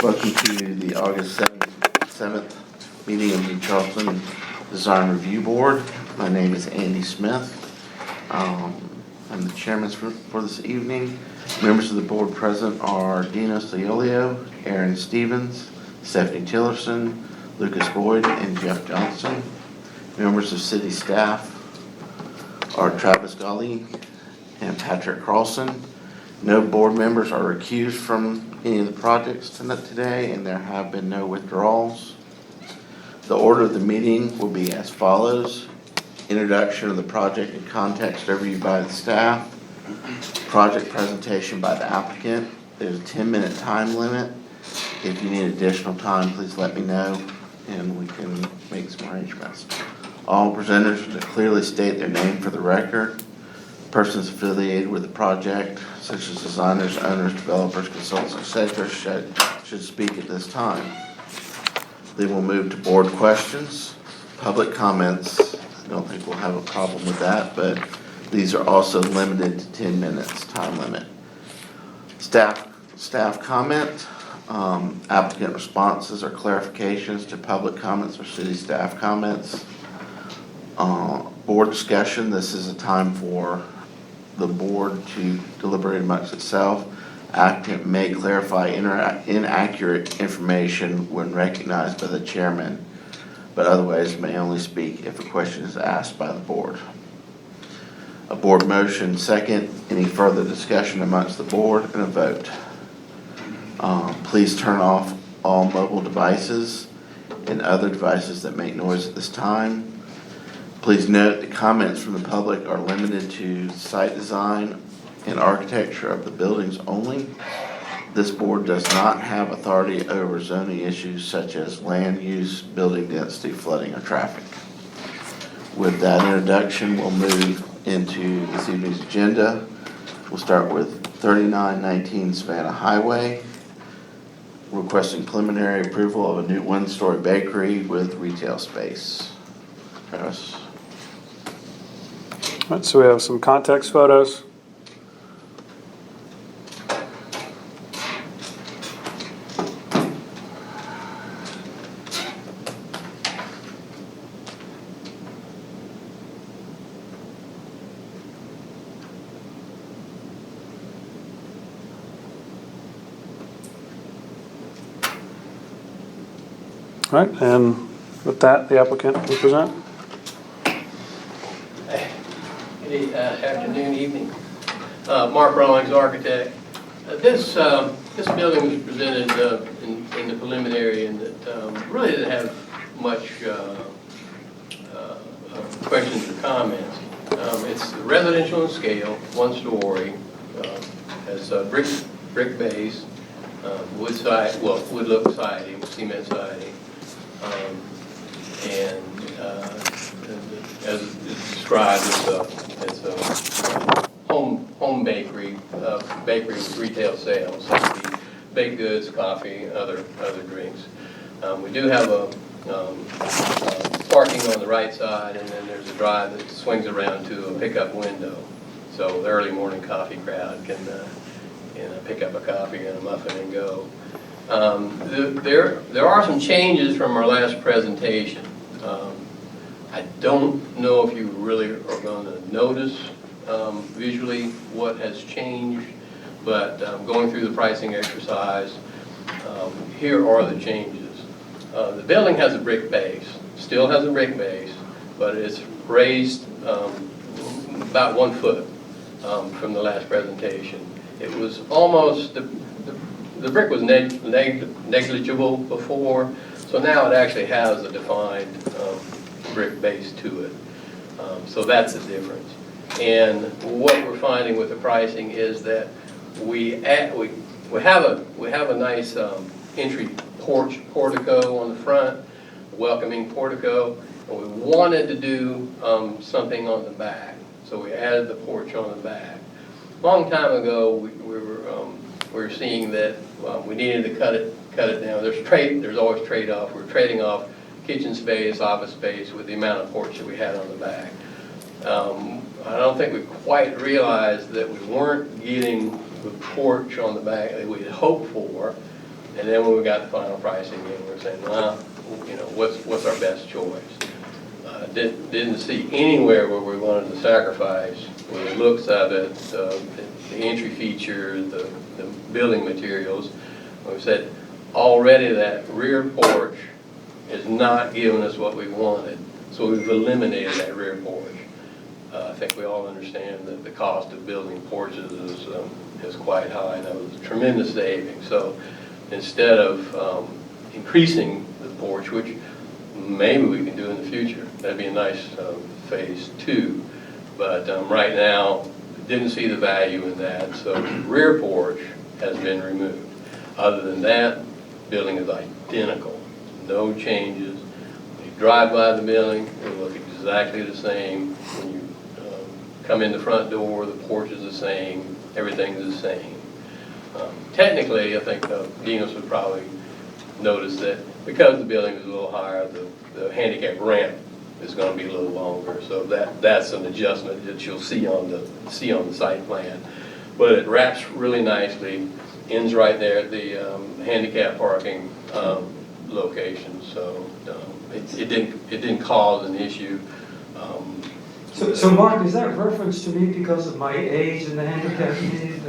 Welcome to the August 7th meeting of the Charleston Design Review Board. My name is Andy Smith. I'm the chairman for this evening. Members of the board present are Dino Ciolio, Aaron Stevens, Stephanie Tillerson, Lucas Boyd, and Jeff Johnson. Members of city staff are Travis Golly and Patrick Carlson. No board members are recused from any of the projects today, and there have been no withdrawals. The order of the meeting will be as follows: introduction of the project and context overview by the staff, project presentation by the applicant. There's a 10-minute time limit. If you need additional time, please let me know and we can make some arrangements. All presenters should clearly state their name for the record. Persons affiliated with the project, such as designers, owners, developers, consultants, etc., should speak at this time. Then we'll move to board questions, public comments. I don't think we'll have a problem with that, but these are also limited to 10 minutes time limit. Staff comment, applicant responses or clarifications to public comments or city staff comments. Board discussion, this is a time for the board to deliberate amongst itself. Applicant may clarify inaccurate information when recognized by the chairman, but otherwise may only speak if a question is asked by the board. A board motion second, any further discussion amongst the board, and a vote. Please turn off all mobile devices and other devices that make noise at this time. Please note that comments from the public are limited to site design and architecture of the buildings only. This board does not have authority over zoning issues such as land use, building density, flooding, or traffic. With that introduction, we'll move into this evening's agenda. We'll start with 3919 Savannah Highway, requesting preliminary approval of a new one-story bakery with retail space. Travis? All right, so we have some context photos. All right, and with that, the applicant will present. Good afternoon, evening. Mark Rawlings, architect. This building was presented in the preliminary, and that really didn't have much questions or comments. It's residential in scale, one story, has brick base, wood look siding, cement siding, and as it's described, it's a home bakery with retail sales. So it'd be baked goods, coffee, other drinks. We do have a parking on the right side, and then there's a drive that swings around to a pickup window. So the early morning coffee crowd can pick up a coffee and a muffin and go. There are some changes from our last presentation. I don't know if you really are going to notice visually what has changed, but going through the pricing exercise, here are the changes. The building has a brick base, still has a brick base, but it's raised about 1 foot from the last presentation. It was almost, the brick was negligible before, so now it actually has a defined brick base to it. So that's the difference. And what we're finding with the pricing is that we have a nice entry portico on the front, welcoming portico, and we wanted to do something on the back. So we added the porch on the back. A long time ago, we were seeing that we needed to cut it down. There's always trade-off. We're trading off kitchen space, office space with the amount of porch that we had on the back. I don't think we quite realized that we weren't getting the porch on the back that we had hoped for, And then when we got the final pricing in, we're saying, well, you know, what's our best choice? Didn't see anywhere where we wanted to sacrifice with the looks of it, the entry feature, the building materials. We said already that rear porch is not giving us what we wanted, so we've eliminated that rear porch. I think we all understand that the cost of building porches is quite high, and that was a tremendous saving. So instead of increasing the porch, which maybe we can do in the future, that'd be a nice phase 2. But right now, didn't see the value in that, so the rear porch has been removed. Other than that, building is identical, no changes. When you drive by the building, it will look exactly the same. When you come in the front door, the porch is the same, everything's the same. Technically, I think Dinos would probably notice that because the building is a little higher, the handicap ramp is going to be a little longer. So that's an adjustment that you'll see on the site plan. But it wraps really nicely, ends right there at the handicap parking location. So it didn't cause an issue. So Mark, is that reference to me because of my age and the handicap need?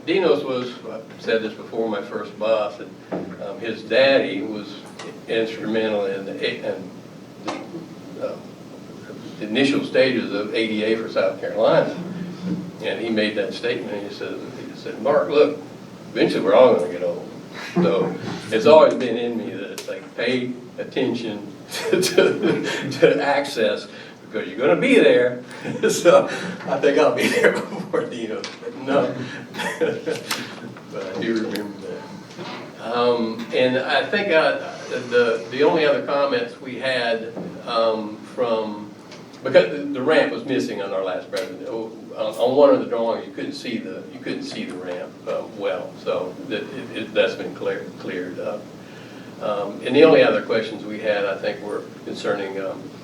Dinos was, I said this before, my first boss, and his daddy was instrumental in the initial stages of ADA for South Carolina. And he made that statement, he said, Mark, look, eventually we're all going to get old. So it's always been in me that it's like pay attention to access, because you're going to be there. So I think I'll be there before Dino. But no. But I do remember that. And I think the only other comments we had because the ramp was missing on our last presentation. On one of the drawings, you couldn't see the ramp well, so that's been cleared up. And the only other questions we had, I think, were concerning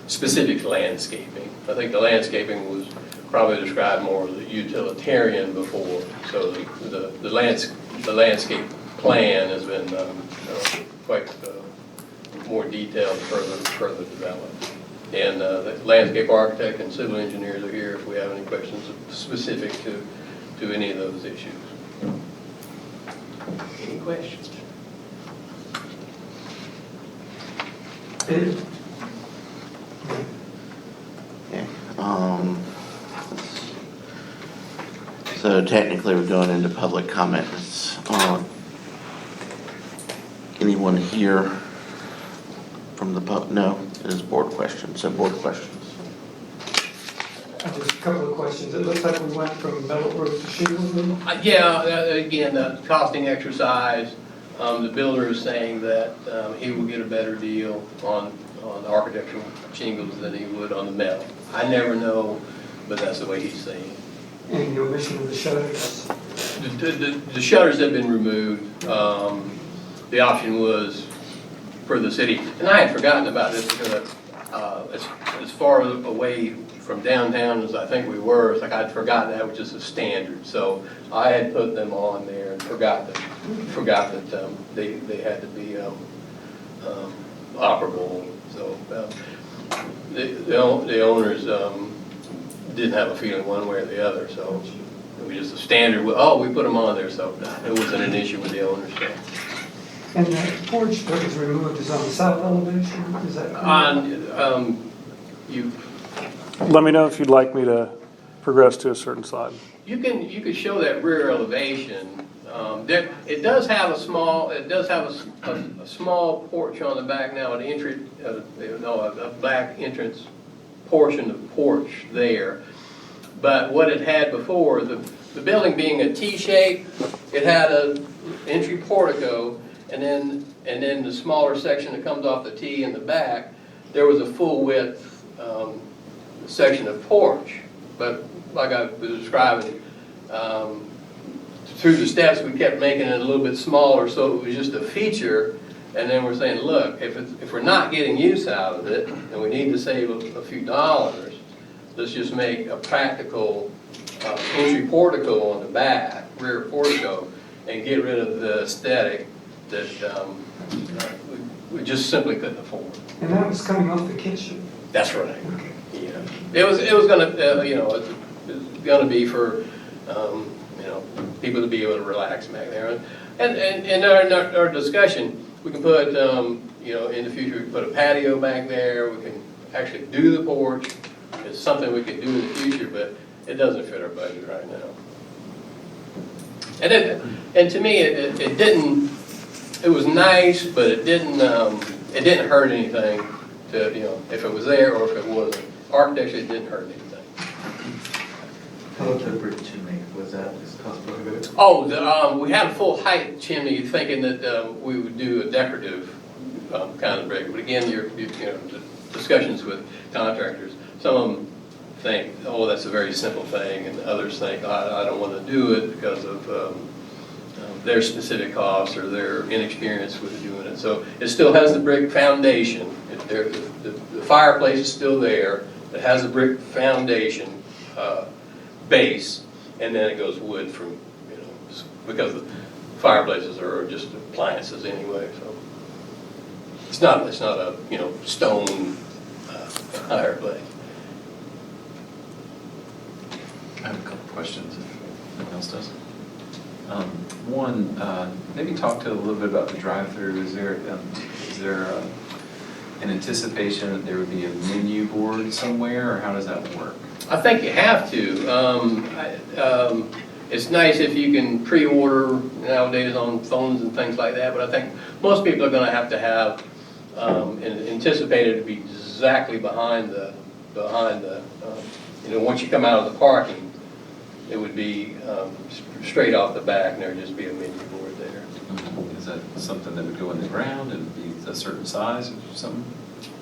specific landscaping. I think the landscaping was probably described more as a utilitarian before, so the landscape plan has been quite more detailed, further developed. And the landscape architect and civil engineers are here if we have any questions specific to any of those issues. Any questions? Okay. So technically we're going into public comments. Anyone here from the public? No, it is board questions. So board questions. Just a couple of questions. It looks like we went from metal roof to shingle roof. Yeah, again, the costing exercise. The builder is saying that he will get a better deal on architectural shingles than he would on the metal. I never know, but that's the way he's saying it. And the omission of the shutters. The shutters have been removed. The option was for the city, and I had forgotten about this because as far away from downtown as I think we were, it's like I'd forgotten that was just a standard. So I had put them on there and forgot that they had to be operable. So the owners didn't have a feeling one way or the other. So it was just a standard. Oh, we put them on there, so it wasn't an issue with the owners. So. And the porch that was removed is on the south elevation. Is that correct? Let me know if you'd like me to progress to a certain slide. You could show that rear elevation. It does have a small porch on the back now, an entry, a back entrance portion of porch there. But what it had before, the building being a T shape, it had an entry portico, and then the smaller section that comes off the T in the back, there was a full width section of porch. But like I was describing, through the steps we kept making it a little bit smaller, so it was just a feature. And then we're saying, look, if we're not getting use out of it and we need to save a few dollars, let's just make a practical entry portico on the back, rear portico, and get rid of the aesthetic that we just simply couldn't afford. And that was coming off the kitchen. That's right. Okay. Yeah, it was gonna, you know, it was gonna be for, you know, people to be able to relax back there. And in our discussion, we can put, you know, in the future, we can put a patio back there, we can actually do the porch. It's something we could do in the future, but it doesn't fit our budget right now. And to me, it didn't, it was nice, but it didn't hurt anything to, you know, if it was there or if it wasn't. Architecturally, it didn't hurt anything. How about the brick chimney? Was that cost prohibitive? Oh, we had a full height chimney, thinking that we would do a decorative kind of brick. But again, you know, the discussions with contractors, some of them think, oh, that's a very simple thing, and others think, I don't want to do it because of their specific costs or their inexperience with doing it. So it still has the brick foundation. The fireplace is still there. It has a brick foundation base, and then it goes wood from, you know, because the fireplaces are just appliances anyway. So it's not a, you know, stone fireplace. I have a couple questions if no one else does. One, maybe talk to a little bit about the drive-through. Is there an anticipation that there would be a menu board somewhere, or how does that work? I think you have to. It's nice if you can pre-order nowadays on phones and things like that, but I think most people are going to have and anticipate it to be exactly behind the you know, once you come out of the parking, it would be straight off the back, and there would just be a menu board there. Is that something that would go in the ground and be a certain size or something?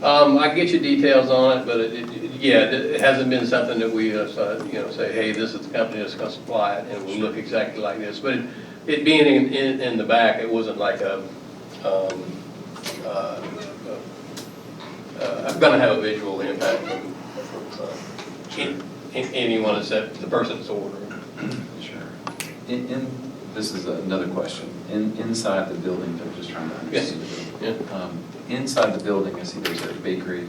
I can get you details on it, but it hasn't been something that we, you know, say, hey, this is the company that's going to supply it, and it will look exactly like this. But it being in the back, it wasn't like I'm going to have a visual impact from anyone except the person that's ordering. Sure. This is another question. Inside the building, I'm just trying to understand. Yes. Inside the building, I see there's a bakery.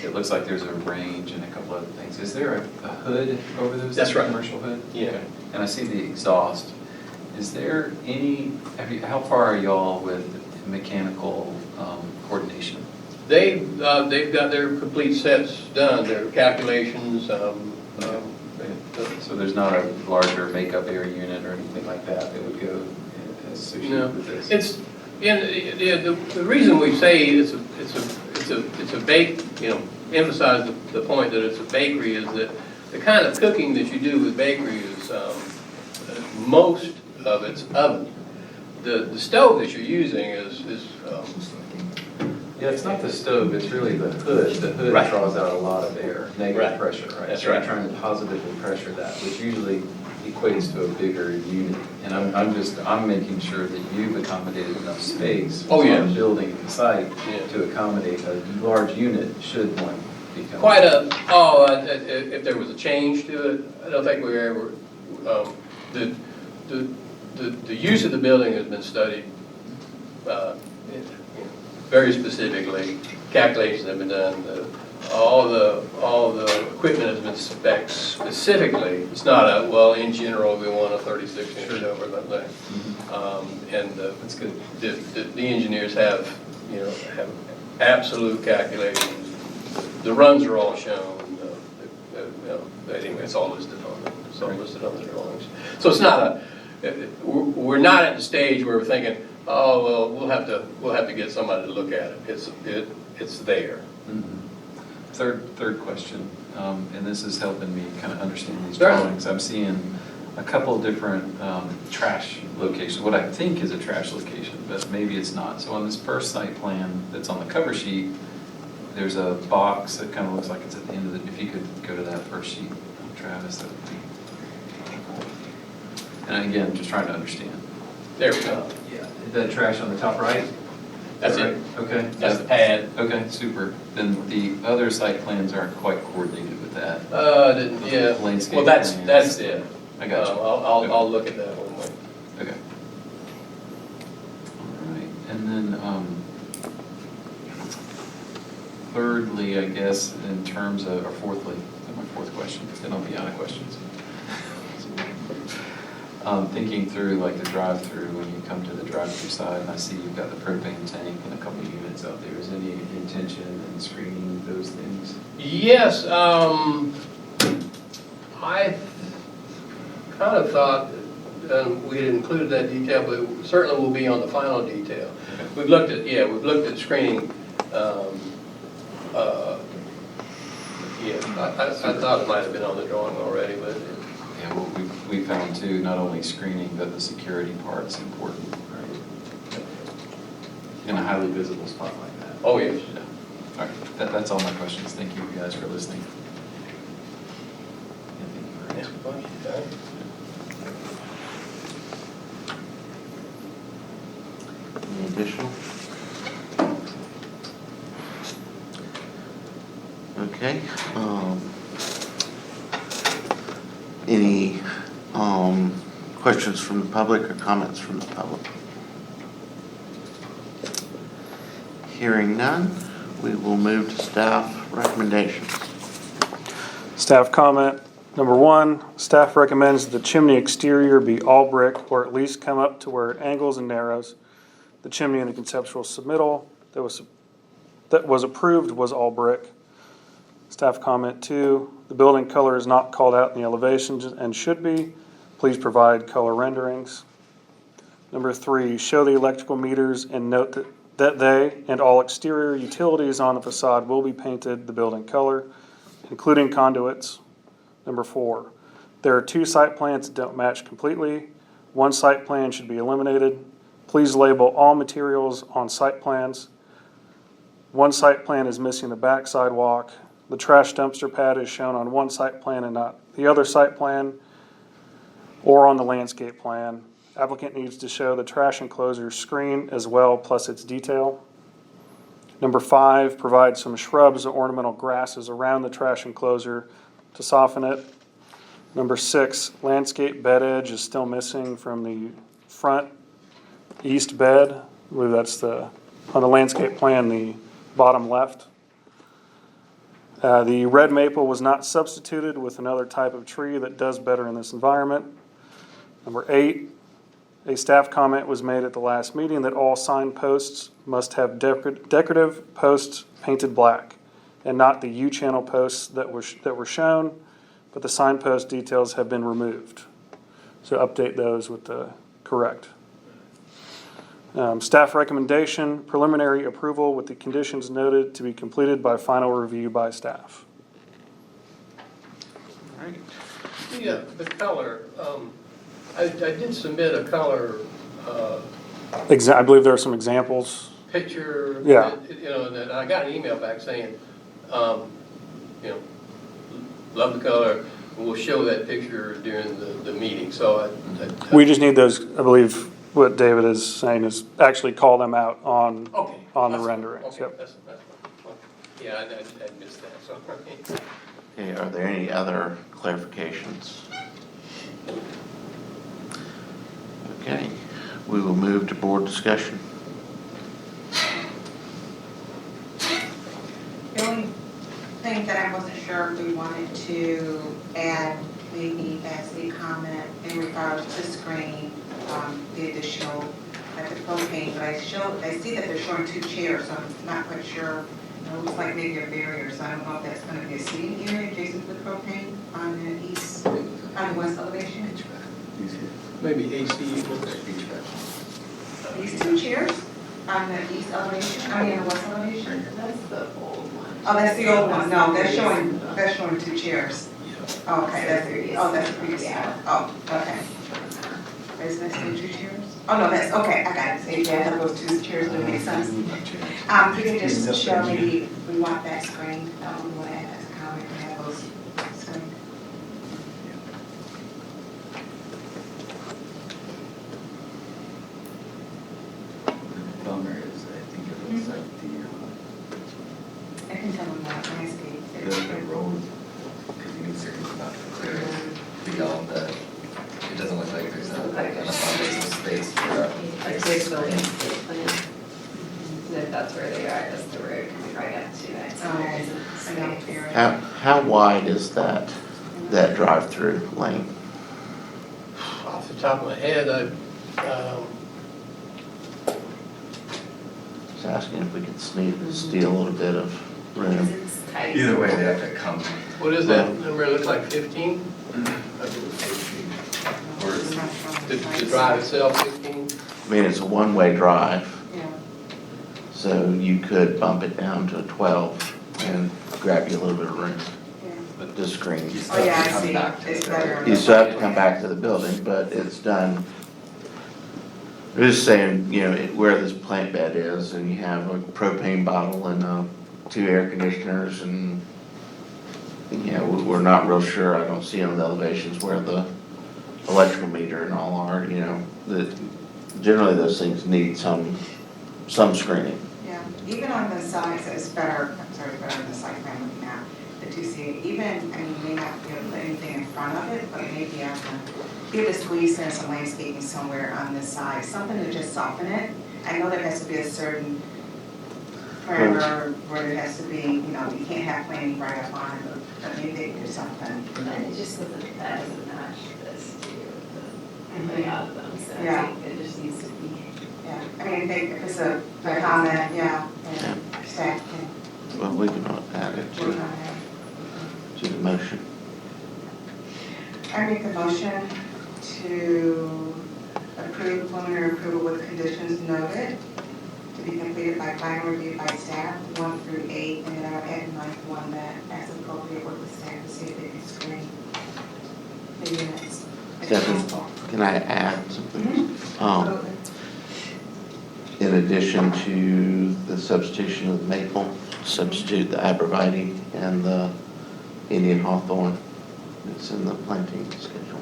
It looks like there's a range and a couple other things. Is there a hood over those? That's right. Commercial hood? Yeah. Okay. And I see the exhaust. Is there any, how far are y'all with mechanical coordination? They've got their complete sets done, their calculations. So there's not a larger makeup air unit or anything like that that would go associated with this? It's the reason we say it's a bake, you know, emphasize the point that it's a bakery is that the kind of cooking that you do with bakery is most of it's oven. The stove that you're using is Yeah, it's not the stove, it's really the hood. The hood Right. draws out a lot of air, negative Right. pressure, right? That's So you're right. trying to positively pressure that, which usually equates to a bigger unit. And I'm making sure that you've accommodated enough space Oh, on yes. the building and the site Yeah. to accommodate a large unit should one become. if there was a change to it, I don't think we ever, the use of the building has been studied very specifically. Calculations have been done. All the equipment has been spec'd specifically. It's not in general, we want a 36-inch over that thing. That's good. The engineers have absolute calculations. The runs are all shown. Anyway, it's all listed on them. It's all listed on the drawings. So it's not we're not at the stage where we're thinking, oh well, we'll have to get somebody to look at it. It's there. Mhm. Third question, and this is helping me kind of understand these Certainly. drawings. I'm seeing a couple of different trash locations, what I think is a trash location, but maybe it's not. So on this first site plan that's on the cover sheet, there's a box that kind of looks like it's at the end of the, if you could go to that first sheet, Travis, that would be. And again, just trying to understand. There we go. Yeah. The trash on the top right? That's Right. it. Okay. That's the pad. Okay, super. Then the other site plans aren't quite coordinated with that. Yeah. Landscape Well, that's plans. it. I got you. I'll look at that one. Okay. And then, thirdly, I guess, in terms of, or fourthly, is that my fourth question? Then I'll be out of questions. Thinking through like the drive-through, when you come to the drive-through side, and I see you've got the propane tank and a couple of units out there. Is any intention in screening those things? Yes, I kind of thought we had included that detail, but it certainly will be on the final detail. We've looked at screening. I thought it might have been on the drawing already, but. Yeah, well, we found too, not only screening, but the security part's important, right? In a highly visible spot like that. Oh, yes. Yeah. All right, that's all my questions. Thank you guys for listening. Any additional? Okay, any, questions from the public or comments from the public? Hearing none, we will move to staff recommendations. Staff comment, number 1, staff recommends the chimney exterior be all brick or at least come up to where it angles and narrows. The chimney in the conceptual submittal that was approved was all brick. Staff comment 2, the building color is not called out in the elevations and should be. Please provide color renderings. Number 3, show the electrical meters and note that they and all exterior utilities on the facade will be painted the building color, including conduits. Number 4, there are 2 site plans that don't match completely. One site plan should be eliminated. Please label all materials on site plans. One site plan is missing the back sidewalk. The trash dumpster pad is shown on one site plan and not the other site plan or on the landscape plan. Applicant needs to show the trash enclosure screen as well, plus its detail. Number 5, provide some shrubs or ornamental grasses around the trash enclosure to soften it. Number 6, landscape bed edge is still missing from the front east bed. I believe that's on the landscape plan, the bottom left. The red maple was not substituted with another type of tree that does better in this environment. Number 8, a staff comment was made at the last meeting that all signposts must have decorative posts painted black and not the U-channel posts that were shown, but the signpost details have been removed. So update those with the correct. Staff recommendation, preliminary approval with the conditions noted to be completed by final review by staff. All right. Yeah, the color, I did submit a color I believe there are some examples. picture. Yeah. That I got an email back saying, love the color. We'll show that picture during the meeting. So We just need those, I believe what David is saying is actually call them out on the renderings. Okay, Yep. that's fine. Yeah, I missed that, so. Okay, are there any other clarifications? Okay, we will move to board discussion. The only thing that I wasn't sure if we wanted to add maybe as a comment in regards to screening, the additional, like the propane, but I see that they're showing 2 chairs, so I'm not quite sure. It looks like maybe a barrier, so I don't know if that's going to be a seating area adjacent to the propane on the west elevation. Maybe AC. These 2 chairs on the east elevation, the west elevation? That's the old one. Oh, that's the old one. No, that's showing 2 chairs. Oh, okay, that's the previous one. Oh, okay. Is that 2 chairs? Oh, no, that's, okay, I got it. So yeah, those 2 chairs would make sense. You can just show maybe we want that screen. We want to add that comment and have those screened. Bummer is, I think it looks like I can tell them that landscape. the road, because you need certain amount of clearance beyond that. It doesn't look like there's enough foundation space for It's the landscape plan. if that's where they are, that's the road coming right up to it. So there isn't space. How wide is that drive-through lane? Off the top of my head, Just asking if we could steal a little bit of Because room. it's tight. Either way, they have to come. what does that number look like, 15? Or The drive itself, 15? I mean, it's a one-way drive, Yeah. so you could bump it down to a 12 and grab you a little bit of room. But this screen, Oh, yeah, I Come see. back to It's the better. you still have to come back to the building, but it's done. I'm just saying, you know, where this plant bed is, and you have a propane bottle and 2 air conditioners, and, you know, we're not real sure, I don't see on the elevations where the electrical meter and all are, you know, generally those things need some screening. Yeah, even on the sides, it's better, I'm sorry, better on the side plan looking at the 2C. Even, I mean, you may not be able to put anything in front of it, but maybe I can be able to squeeze in some landscaping somewhere on this side, something to just soften it. I know there has to be a certain parameter where there has to be, you know, you can't have planting right up on it, but maybe they can do something. And it just doesn't, that doesn't match this to the layout of them, so I Yeah. think it just needs to be. Yeah, I mean, I think if it's a comment, yeah, and staff can Well, we can add it work to on it. the motion. I make a motion to approve preliminary approval with conditions noted to be completed by final review by staff, 1 through 8, and then I'll add a 9th one that as appropriate work with staff to see if they can screen the units. if Stephanie? possible. Can I add something? In addition to the substitution of the maple, substitute the arborvitae and the Indian hawthorn. It's in the planting schedule.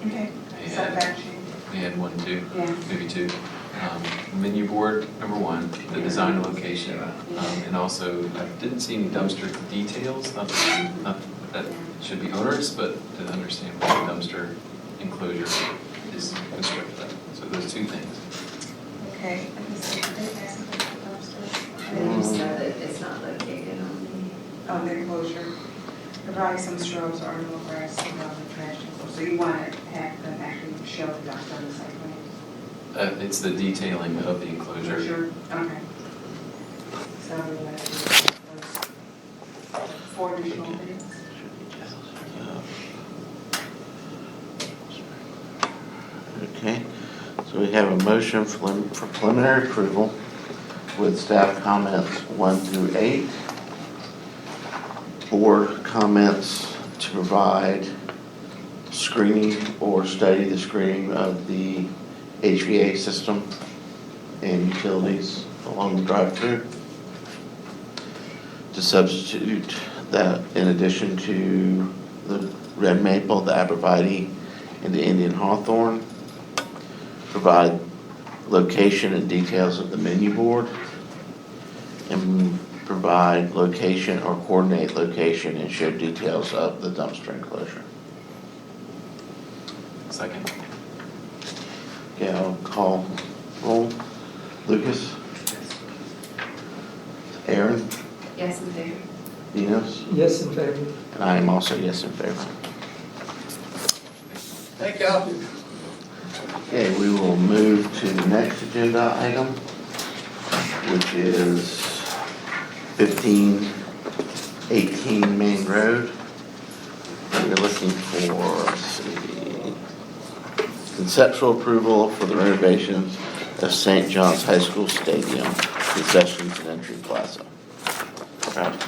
Okay, setback change. We had 1, 2, Yeah. maybe 2. Menu board, number 1, the design location. And also, I didn't see any dumpster details, not that should be onerous, but to understand what the dumpster enclosure is constructed. So those 2 things. Okay, I can see, are they asking for the dumpster? And then just know that it's not located on Oh, the enclosure, provide some shrubs or no grass around the trash enclosure. So you want to have them actually show the dumpster on the site plan? It's the detailing of the enclosure. Sure, okay. So we want to do those 4 additional things. Okay, so we have a motion for preliminary approval with staff comments 1 through 8. Board comments to provide screening or study the screening of the HVA system and utilities along the drive-through. To substitute that in addition to the red maple, the arborvitae, and the Indian hawthorn. Provide location and details of the menu board. And provide location or coordinate location and show details of the dumpster enclosure. Second. Okay, I'll call roll. Lucas? Aaron? Yes, in favor. Dinos? Yes, in favor. And I am also yes in favor. Thank y'all. Okay, we will move to the next agenda item, which is 1518 Main Road. We're looking for, let's see, conceptual approval for the renovations of St. John's High School Stadium, concessions and entry plaza. Travis?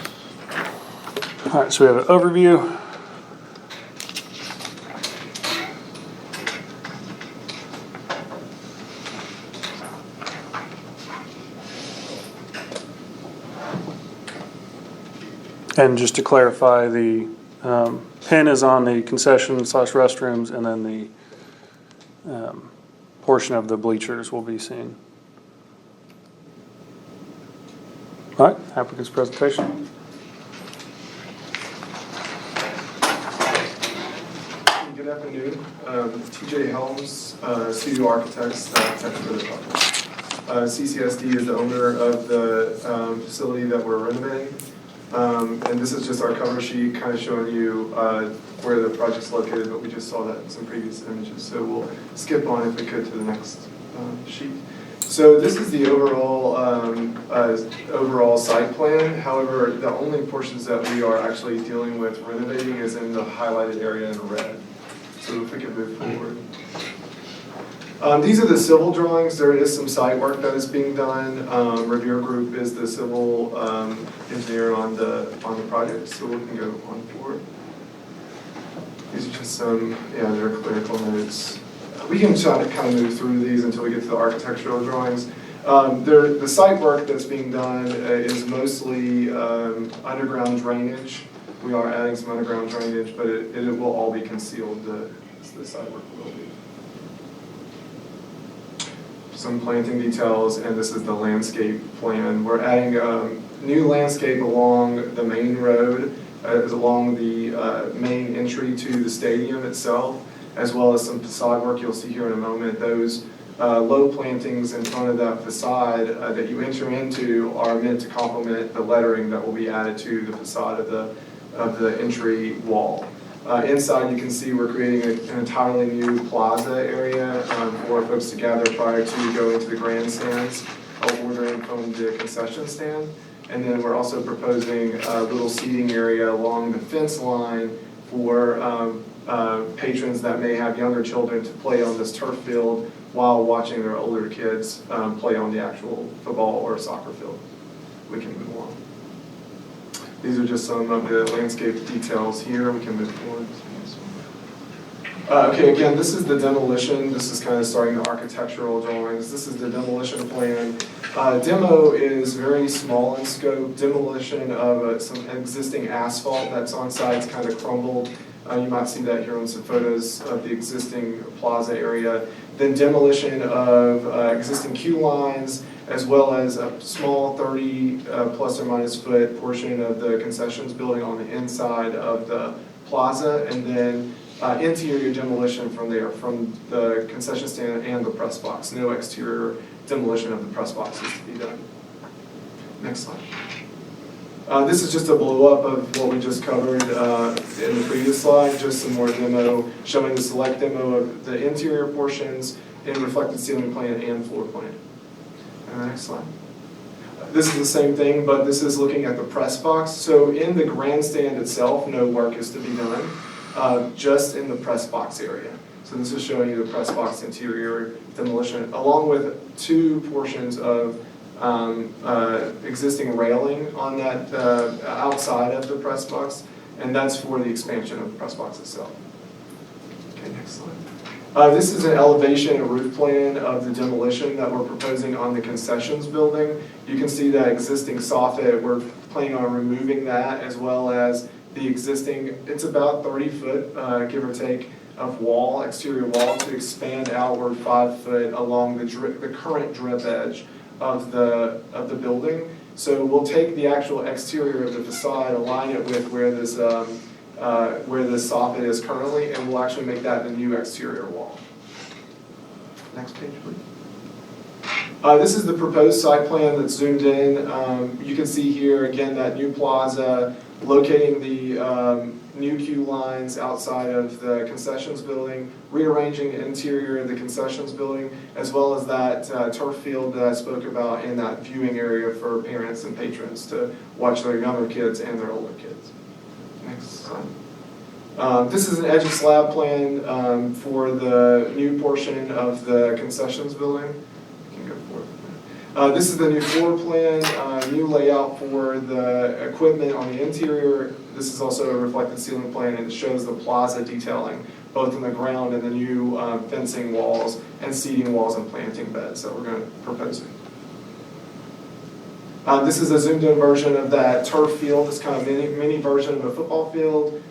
All right, so we have an overview. And just to clarify, the pin is on the concession slash restrooms, and then the portion of the bleachers will be seen. All right, applicant's presentation. Good afternoon. TJ Helms, Studio Architects, architect for the project. CCSD is the owner of the facility that we're renovating. And this is just our cover sheet kind of showing you where the project's located, but we just saw that in some previous images. So we'll skip on if we could to the next sheet. So this is the overall site plan. However, the only portions that we are actually dealing with renovating is in the highlighted area in red. So if we can move forward. These are the civil drawings. There is some site work that is being done. Revere Group is the civil engineer on the project, so we can go on forward. These are just some, they're clerical notes. We can try to kind of move through these until we get to the architectural drawings. The site work that's being done is mostly underground drainage. We are adding some underground drainage, but it will all be concealed. The site work will be. Some planting details, and this is the landscape plan. We're adding new landscape along the main road, along the main entry to the stadium itself, as well as some facade work you'll see here in a moment. Those low plantings in front of that facade that you enter into are meant to complement the lettering that will be added to the facade of the entry wall. Inside you can see we're creating an entirely new plaza area for folks to gather prior to going to the grandstands or ordering from the concession stand. And then we're also proposing a little seating area along the fence line for patrons that may have younger children to play on this turf field while watching their older kids play on the actual football or soccer field. We can move on. These are just some of the landscape details here. We can move forward. Okay, again, this is the demolition. This is kind of starting the architectural drawings. This is the demolition plan. Demo is very small in scope. Demolition of some existing asphalt that's on site is kind of crumbled. You might see that here on some photos of the existing plaza area. Then demolition of existing queue lines, as well as a small 30 plus or minus foot portion of the concessions building on the inside of the plaza, and then interior demolition from there, from the concession stand and the press box. No exterior demolition of the press boxes to be done. Next slide. This is just a blow up of what we just covered in the previous slide, just some more demo, showing the select demo of the interior portions in reflected ceiling plan and floor plan. And the next slide. This is the same thing, but this is looking at the press box. So in the grandstand itself, no work is to be done, just in the press box area. So this is showing you the press box interior demolition, along with two portions of existing railing on that outside of the press box, and that's for the expansion of the press box itself. Okay, next slide. This is an elevation and roof plan of the demolition that we're proposing on the concessions building. You can see that existing soffit, we're planning on removing that, as well as the existing, it's about 30 foot, give or take, of wall, exterior wall, to expand outward 5 foot along the current drip edge of the building. So we'll take the actual exterior of the facade, align it with where this soffit is currently, and we'll actually make that the new exterior wall. Next page, please. This is the proposed site plan that's zoomed in. You can see here again that new plaza, locating the new queue lines outside of the concessions building, rearranging the interior of the concessions building, as well as that turf field that I spoke about in that viewing area for parents and patrons to watch their younger kids and their older kids. Next slide. This is an edge of slab plan for the new portion of the concessions building. You can go forward. This is the new floor plan, new layout for the equipment on the interior. This is also a reflected ceiling plan, and it shows the plaza detailing, both in the ground and the new fencing walls and seating walls and planting beds that we're going to propose. This is a zoomed in version of that turf field. It's kind of mini version of a football field,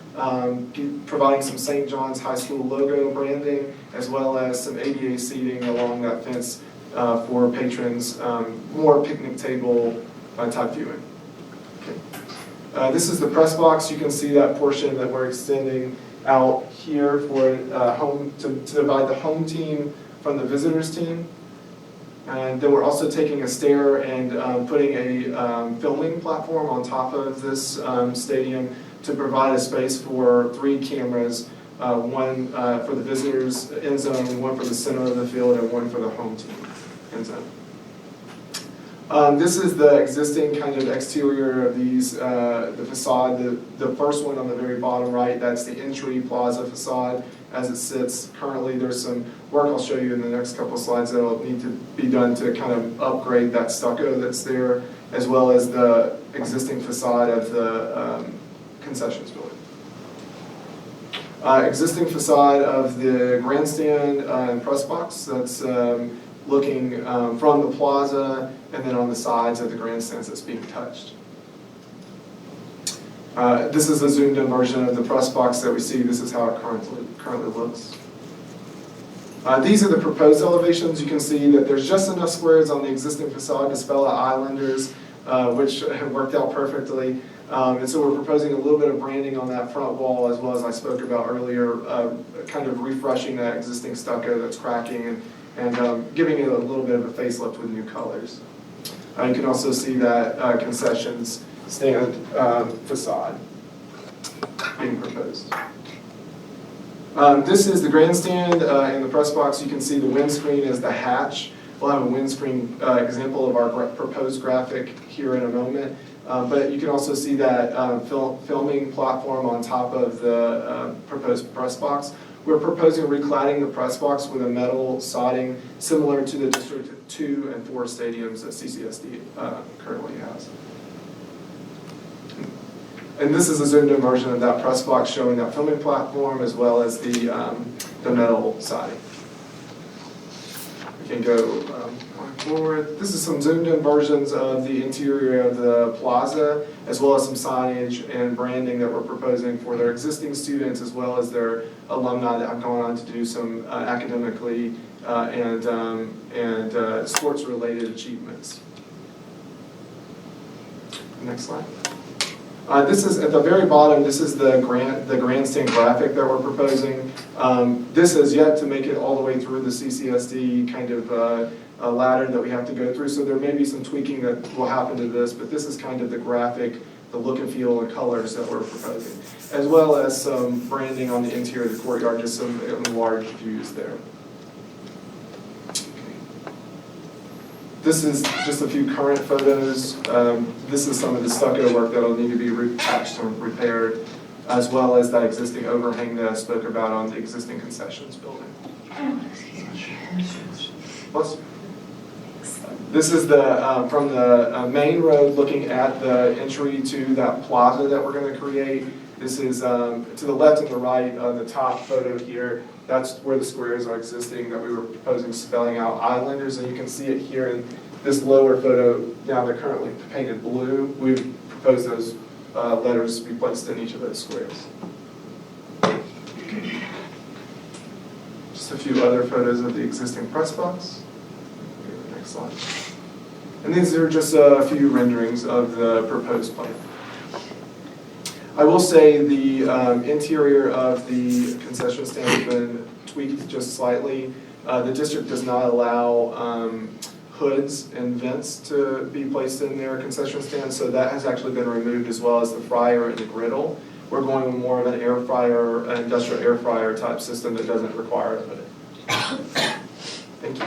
providing some St. John's High School logo branding, as well as some ADA seating along that fence for patrons, more picnic table type viewing. Okay. This is the press box. You can see that portion that we're extending out here for home to divide the home team from the visitors team. And then we're also taking a stair and putting a filming platform on top of this stadium to provide a space for 3 cameras, one for the visitors' end zone, one for the center of the field, and one for the home team end zone. This is the existing kind of exterior of these, the facade. The first one on the very bottom right, that's the entry plaza facade as it sits. Currently, there's some work I'll show you in the next couple of slides that will need to be done to kind of upgrade that stucco that's there, as well as the existing facade of the concessions building. Existing facade of the grandstand and press box that's looking from the plaza and then on the sides of the grandstands that's being touched. This is a zoomed in version of the press box that we see. This is how it currently looks. These are the proposed elevations. You can see that there's just enough squares on the existing facade to spell out Islanders, which have worked out perfectly. And so we're proposing a little bit of branding on that front wall, as well as I spoke about earlier, kind of refreshing that existing stucco that's cracking and giving it a little bit of a facelift with new colors. You can also see that concessions stand facade being proposed. This is the grandstand in the press box. You can see the windscreen is the hatch. We'll have a windscreen example of our proposed graphic here in a moment. But you can also see that filming platform on top of the proposed press box. We're proposing recladding the press box with a metal sodding similar to the District 2 and 4 stadiums that CCSD currently has. And this is a zoomed in version of that press box showing that filming platform as well as the metal siding. We can go going forward. This is some zoomed in versions of the interior of the plaza, as well as some signage and branding that we're proposing for their existing students, as well as their alumni that have gone on to do some academically and sports-related achievements. Next slide. This is at the very bottom. This is the grandstand graphic that we're proposing. This has yet to make it all the way through the CCSD kind of ladder that we have to go through. So there may be some tweaking that will happen to this, but this is kind of the graphic, the look and feel and colors that we're proposing, as well as some branding on the interior of the courtyard, just some enlarged views there. This is just a few current photos. This is some of the stucco work that will need to be repatched and repaired, as well as that existing overhang that I spoke about on the existing concessions building. This is the from the main road looking at the entry to that plaza that we're going to create. This is to the left and the right on the top photo here. That's where the squares are existing that we were proposing spelling out Islanders, and you can see it here in this lower photo. Now they're currently painted blue. We've proposed those letters to be placed in each of those squares. Just a few other photos of the existing press box. Next slide. And these are just a few renderings of the proposed plan. I will say the interior of the concession stand has been tweaked just slightly. The district does not allow hoods and vents to be placed in their concession stand, so that has actually been removed, as well as the fryer and the griddle. We're going with more of an air fryer, an industrial air fryer type system that doesn't require a hood. Thank you.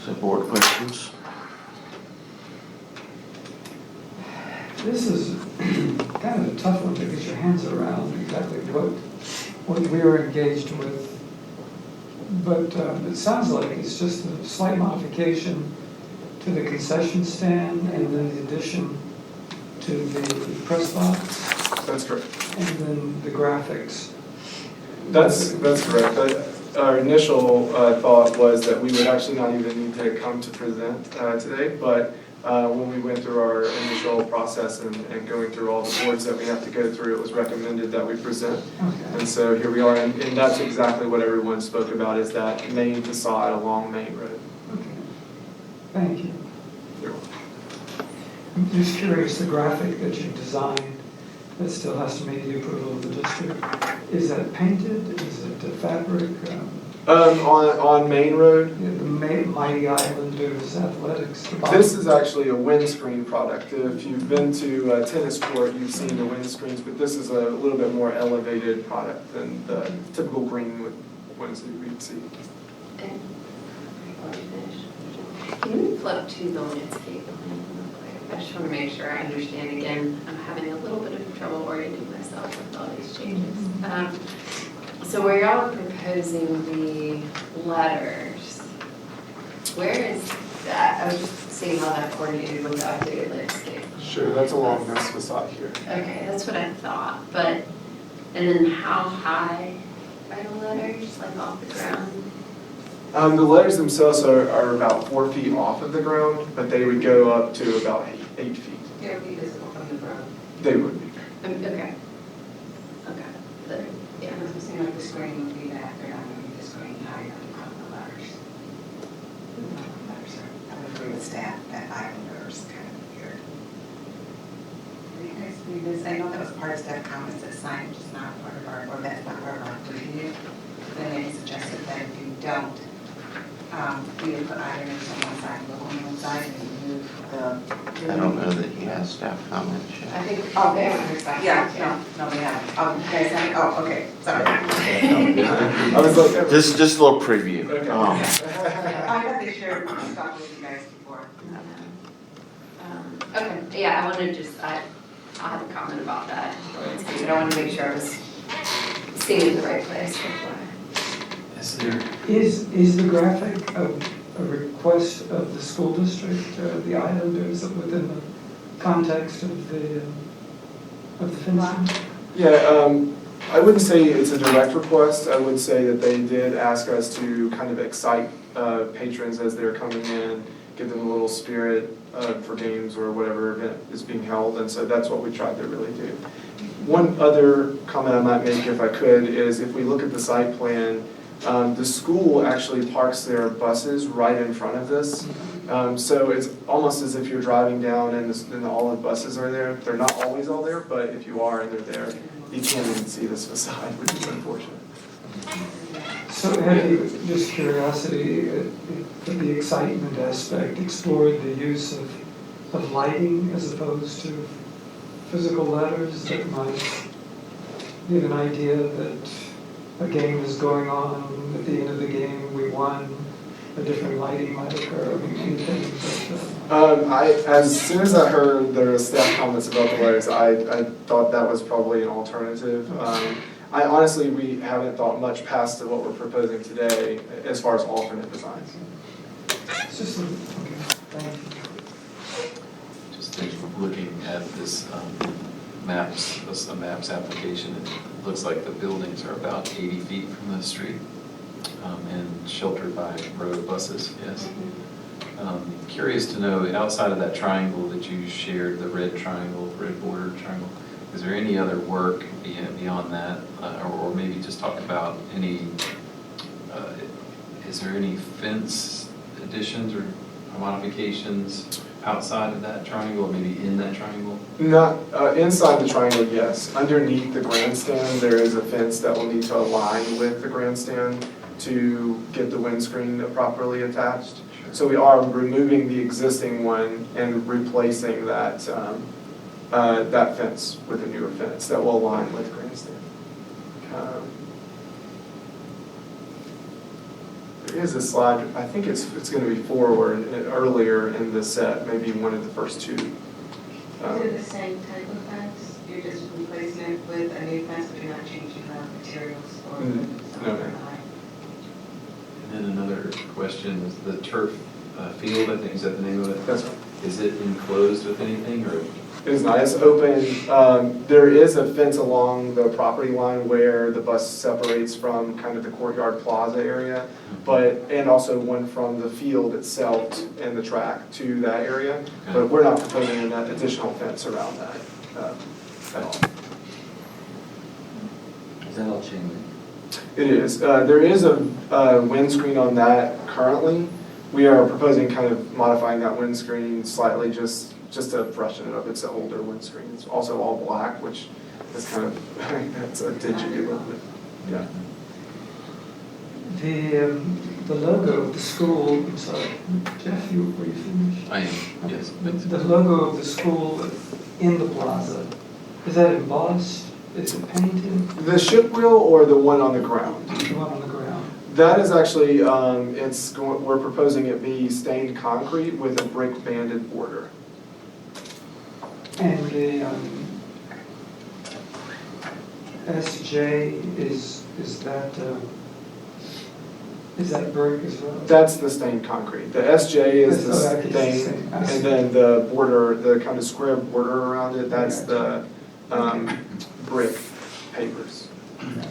So board questions? This is kind of a tough one to get your hands around exactly what we are engaged with. But it sounds like it's just a slight modification to the concession stand and then the addition to the press box. That's correct. And then the graphics. That's correct. Our initial thought was that we would actually not even need to come to present today, but when we went through our initial process and going through all the boards that we have to go through, it was recommended that we present. Okay. And so here we are, and that's exactly what everyone spoke about, is that main facade along Main Road. Okay. Thank you. You're welcome. I'm just curious, the graphic that you designed that still has to meet the approval of the district, is that painted? Is it fabric? On Main Road, The Mighty Islanders Athletics. this is actually a windscreen product. If you've been to a tennis court, you've seen the windscreens, but this is a little bit more elevated product than the typical green ones that we'd see. And before we finish, can we flip to the landscape plan real quick? I just want to make sure I understand again. I'm having a little bit of trouble orienting myself with all these changes. So where y'all are proposing the letters, where is that? I was just seeing how that coordinated with the updated landscape. Sure, that's along this facade here. Okay, that's what I thought, but, and then how high are the letters, like off the ground? The letters themselves are about 4 feet off of the ground, but they would go up to about 8 feet. They'll be visible from the road. They would be. Okay. Okay, Yeah, it doesn't seem like the screen would be that, they're not going to be the screen higher than the letters. Letters are, I would agree with staff, that Islanders kind of weird. Are you guys read this? I know that was part of staff comments that signage is not part of our, or that's not part of our review. Then they suggested that if you don't, we would put Islanders on one side, look on one side, and move the. I don't know that he has staff comments I yet. think, oh, they haven't, yeah, no, they haven't. Oh, you guys haven't, oh, okay, sorry. I was like, Just a little preview. Okay. I thought they shared stuff with you guys before. okay, yeah, I wanted to just, I'll have a comment about that, but I want to make sure I was seeing it in the right place before. Is there, Is the graphic a request of the school district, the Islanders, within the context of the fencing? yeah, I wouldn't say it's a direct request. I would say that they did ask us to kind of excite patrons as they're coming in, give them a little spirit for games or whatever event is being held, and so that's what we tried to really do. One other comment I might make, if I could, is if we look at the site plan, the school actually parks their buses right in front of this. So it's almost as if you're driving down and all the buses are there. They're not always all there, but if you are and they're there, you can't even see this facade, which is unfortunate. So have you, just curiosity, for the excitement aspect, explored the use of lighting as opposed to physical letters that might give an idea that a game is going on, at the end of the game we won, a different lighting might occur, I mean, anything but, As soon as I heard the staff comments about the letters, I thought that was probably an alternative. Honestly, we haven't thought much past to what we're proposing today as far as alternate designs. it's just, okay, thank you. just looking at this maps application, it looks like the buildings are about 80 feet from the street and sheltered by road buses, yes. Curious to know, outside of that triangle that you shared, the red triangle, red border triangle, is there any other work beyond that? Or maybe just talk about any, is there any fence additions or modifications outside of that triangle, or maybe in that triangle? Not inside the triangle, yes. Underneath the grandstand, there is a fence that will need to align with the grandstand to get the windscreen properly attached. Sure. So we are removing the existing one and replacing that that fence with a newer fence that will align with grandstand. There is a slide, I think it's going to be forward earlier in the set, maybe one of the first two. Is it the same type of fence? You're just replacing it with a new fence, but you're not changing the materials or something no. behind? And then another question is the turf field, I think, is that the name of it? That's right. Is it enclosed with anything, or? It is not, it's open. There is a fence along the property line where the bus separates from kind of the courtyard plaza area, and also one from the field itself and the track to that area. But we're not proposing an additional fence around that at all. Is that all chain link? It is. There is a windscreen on that currently. We are proposing kind of modifying that windscreen slightly just just to freshen it up. It's an older windscreen. It's also all black, which is kind of, that's a dingy look, but yeah. The logo of the school, I'm sorry, Jeff, were you finished? I am, yes. The logo of the school in the plaza, is that embossed? Is it painted? The ship wheel or the one on the ground? The one on the ground? That is actually, we're proposing it be stained concrete with a brick banded border. And the SJ, is that brick as well? That's the stained concrete. The SJ is the That's stain, I see. and then the border, the kind of square border around it, that's the brick papers. Gotcha.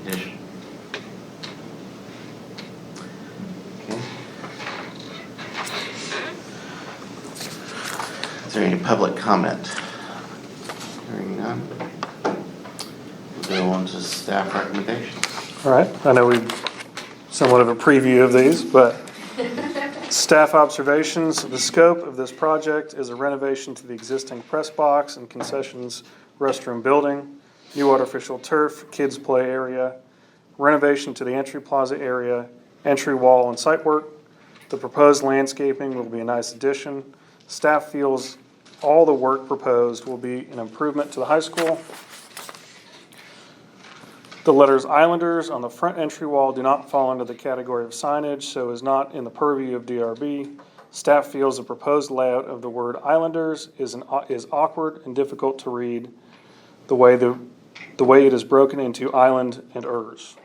Addition. Okay. Is there any public comment? Hearing none. We'll go on to staff recommendations. All right, I know we somewhat of a preview of these, but staff observations, the scope of this project is a renovation to the existing press box and concessions restroom building, new artificial turf, kids play area, renovation to the entry plaza area, entry wall and site work. The proposed landscaping will be a nice addition. Staff feels all the work proposed will be an improvement to the high school. The letters Islanders on the front entry wall do not fall under the category of signage, so is not in the purview of DRB. Staff feels the proposed layout of the word Islanders is awkward and difficult to read the way it is broken into island and ers.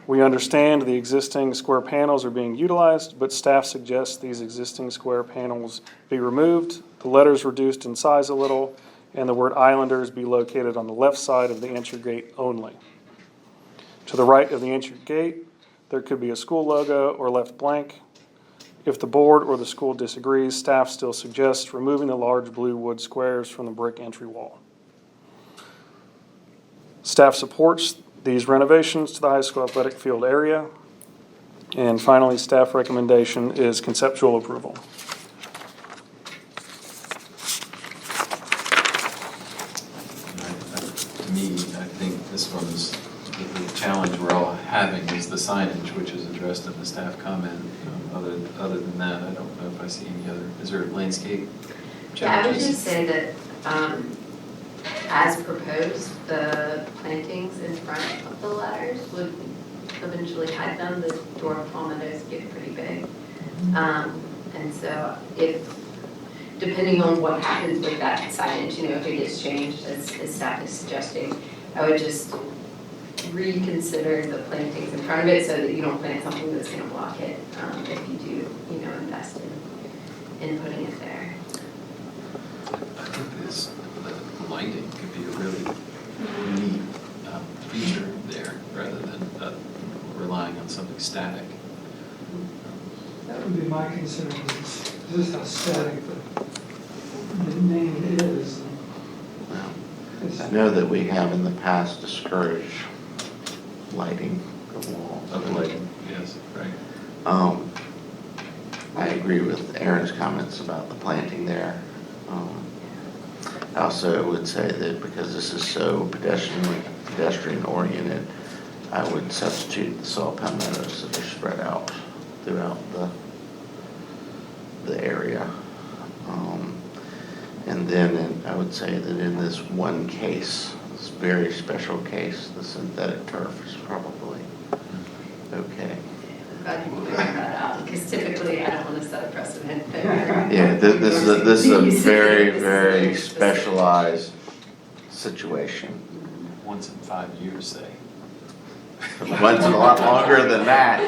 We understand the existing square panels are being utilized, but staff suggests these existing square panels be removed, the letters reduced in size a little, and the word Islanders be located on the left side of the entry gate only. To the right of the entry gate, there could be a school logo or left blank. If the board or the school disagrees, staff still suggests removing the large blue wood squares from the brick entry wall. Staff supports these renovations to the high school athletic field area. And finally, staff recommendation is conceptual approval. To me, I think this one's, the challenge we're all having is the signage, which is addressed in the staff comment. Other than that, I don't know if I see any other, is there landscape Yeah, I would challenges? just say that, as proposed, the plantings in front of the letters would eventually hide them. The door palmettos get pretty big. And so depending on what happens with that signage, if it gets changed, as staff is suggesting, I would just reconsider the plantings in front of it so that you don't plant something that's gonna block it, if you do, invest in putting it there. I think the lighting could be a really neat feature there, rather than relying on something static. That would be my concern, is just how static the name is. Well, It's- I know that we have in the past discouraged lighting the wall. Of lighting, yes, right. I agree with Aaron's comments about the planting there. I also would say that because this is so pedestrian oriented, I would substitute the saw palmettos that are spread out throughout the area. And then I would say that in this one case, this very special case, the synthetic turf is probably okay. I'm glad you pointed that out, because typically I don't want to set a precedent there. Yeah, this is a very, very specialized situation. Once in 5 years, say. One's a lot longer than that.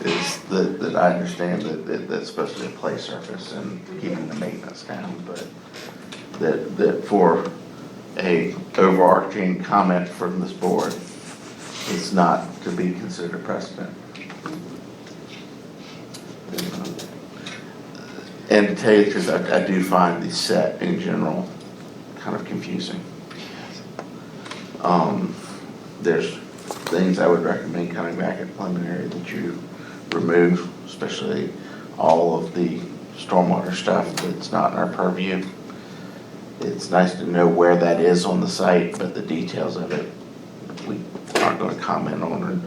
Is that I understand that that's supposed to be a play surface and keeping the maintenance down, but that for a overarching comment from this board, it's not to be considered precedent. And to tell you the truth, I do find the set in general kind of confusing. there's things I would recommend coming back at preliminary that you remove, especially all of the stormwater stuff that's not in our purview. It's nice to know where that is on the site, but the details of it, we aren't gonna comment on it.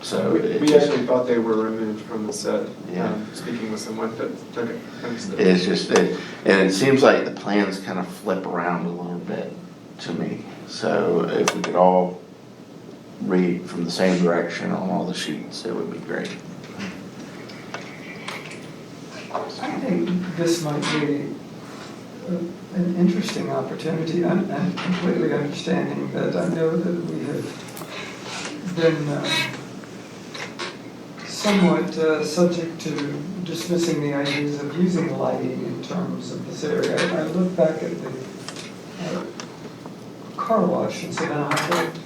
So it We just, actually thought they were removed from the set, Yeah. speaking with someone, but, okay, understood. it's just, and it seems like the plans kind of flip around a little bit to me. So if we could all read from the same direction on all the sheets, it would be great. I think this might be an interesting opportunity, and completely understanding that I know that we have been somewhat subject to dismissing the ideas of using lighting in terms of this area. I look back at the car wash in Savannah Heights,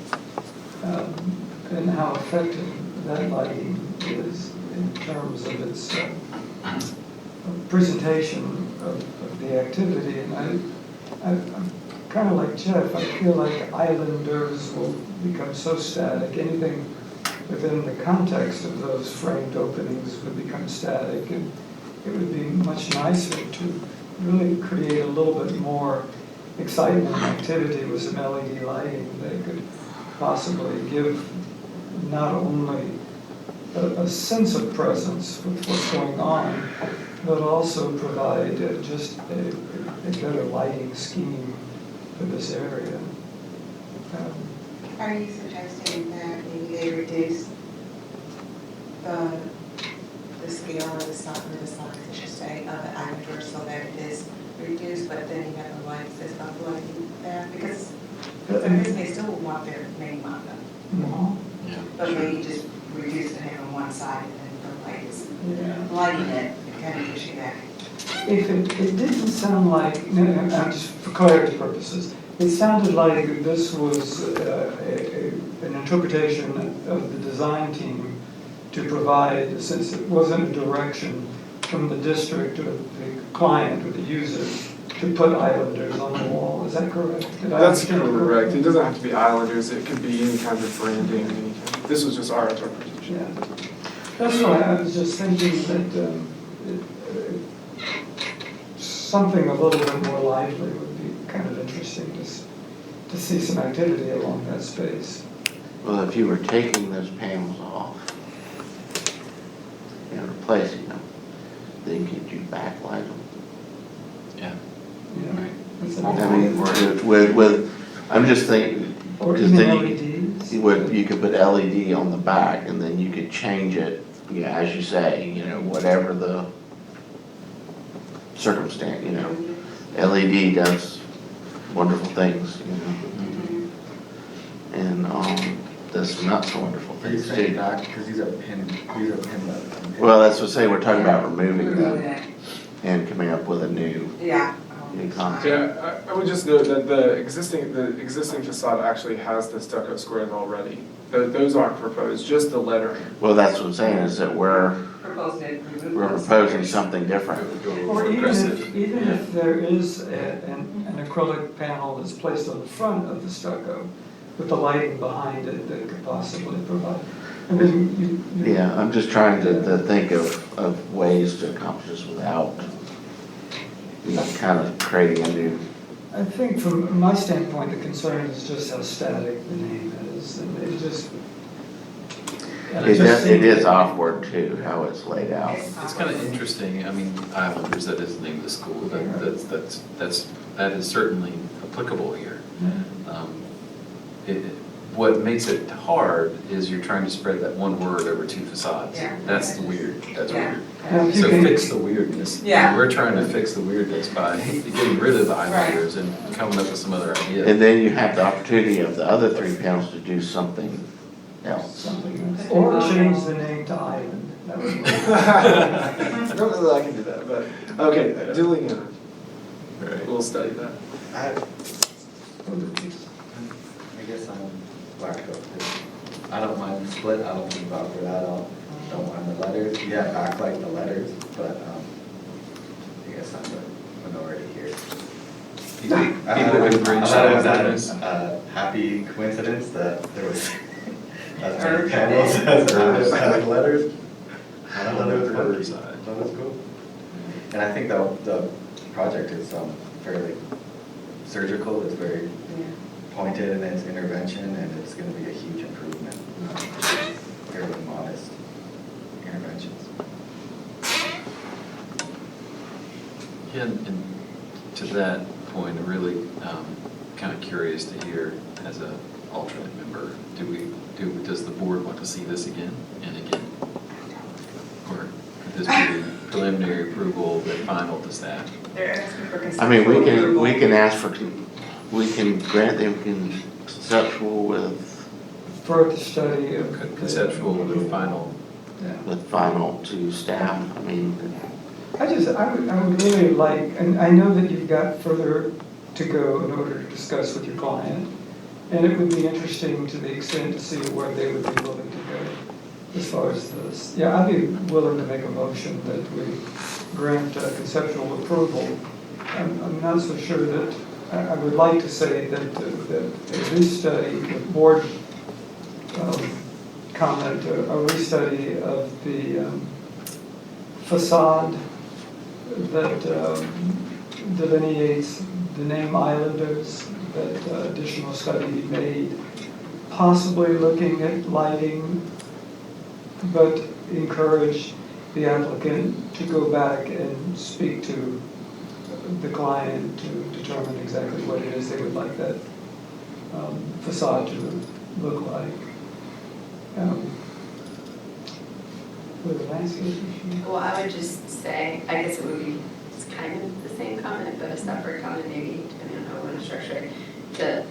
and how effective that lighting is in terms of its presentation of the activity. And I'm kind of like Jeff. I feel like islanders will become so static. Anything within the context of those framed openings would become static, and it would be much nicer to really create a little bit more excitement and activity with some LED lighting that could possibly give not only a sense of presence with what's going on, but also provide just a better lighting scheme for this area. Are you suggesting that maybe they reduce the scale of the sign, I should say, of the islander so that it is reduced, but then you have the lights that's not lighting there? Because they still want their name on them, Mhm. but maybe just reduce the name on one side and then the light is Yeah. lighting it, kind of gives you that. If it didn't sound like, no, just for clarity purposes, it sounded like this was an interpretation of the design team to provide, since it wasn't a direction from the district or the client or the user, to put islanders on the wall. Is that correct? Did I That's understand correct. It doesn't have to be islanders, it could be any kind of branding, any kind. This was just our interpretation. Yeah. That's why I was just thinking that something a little bit more lively would be kind of interesting to see some activity along that space. Well, if you were taking those panels off and replacing them, then could you backlight them? Yeah. Yeah. Right. That's I mean, with, I'm just thinking, Or because even then LEDs. you could put LED on the back and then you could change it, yeah, as you say, whatever the circumstance, LED does wonderful things, and does not so wonderful Are you things saying too. back, because these are pin levels. Well, that's what I say, we're talking about removing them and coming up with a new Yeah. concept. Yeah, I would just note that the existing facade actually has the stucco squares already. Those aren't proposed, just the lettering. Well, that's what I'm saying, is that we're We're proposing something different. Or even if there is an acrylic panel that's placed on the front of the stucco with the lighting behind it that could possibly provide. I mean, you. Yeah, I'm just trying to think of ways to accomplish this without, kind of creating a new, I think from my standpoint, the concern is just how static the name is, and it just. it is awkward too, how it's laid out. It's kind of interesting, I mean, Islanders, that is the name of the school, that is certainly applicable here. What makes it hard is you're trying to spread that one word over two facades. Yeah. That's weird. Yeah. Now, if you So can- fix the weirdness. Yeah. We're trying to fix the weirdness by getting rid of the Islanders and coming up with some other idea. And then you have the opportunity of the other three panels to do something else. Something else. Or change the name to Island. That would be. I don't know that I can do that, but, okay, duly noted. Right. We'll study that. I guess I'm Blacktop. I don't mind the split, I don't think about it, I don't mind the letters. Yeah, backlight the letters, but I guess I'm the minority here. People I would bring thought it was shadows. a happy coincidence that there was as many panels as letters. I thought it was funky. That was cool. And I think the project is fairly surgical, it's very pointed in its intervention, and it's going to be a huge improvement. Fairly modest interventions. Yeah, and to that point, I'm really kind of curious to hear, as an alternate member, does the board want to see this again and again? Or could this be preliminary approval, but final to staff? They're asking for I mean, conceptual we can approval. ask for, we can grant them conceptual Further study of. Conceptual with final. Yeah. with final to staff. I mean, I would really like, and I know that you've got further to go in order to discuss with your client, and it would be interesting to the extent to see where they would be willing to go as far as this. Yeah, I'd be willing to make a motion that we grant conceptual approval. I'm not so sure that, I would like to say that a restudy, the board comment, a restudy of the facade that delineates the name Islanders, that additional study be made, possibly looking at lighting, but encourage the applicant to go back and speak to the client to determine exactly what it is they would like that facade to look like. With a landscape issue? Well, I would just say, I guess it would be, it's kind of the same comment, but a separate comment maybe, depending on how we want to structure it, to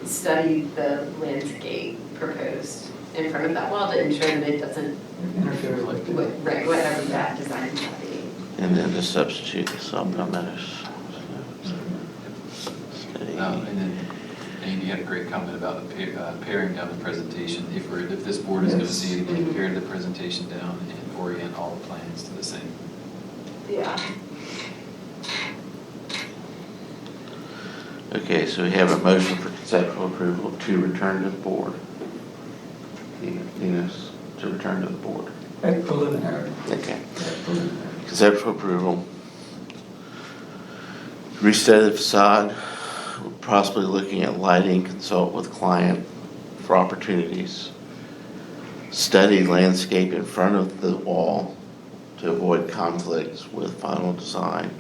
study the landscape proposed in front of that wall to ensure that it doesn't, Interfere with the. right, whatever that design might be. and then to substitute the sawmill meadows. And then Andy had a great comment about the paring down the presentation. If this board is going to Yes. see it again, pare the presentation down and orient all the plans to the same. Yeah. Okay, so we have a motion for conceptual approval to return to the board. Enos, to return to the board. At preliminary. Okay. At preliminary. Conceptual approval. Restudy the facade, possibly looking at lighting, consult with client for opportunities. Study landscape in front of the wall to avoid conflicts with final design.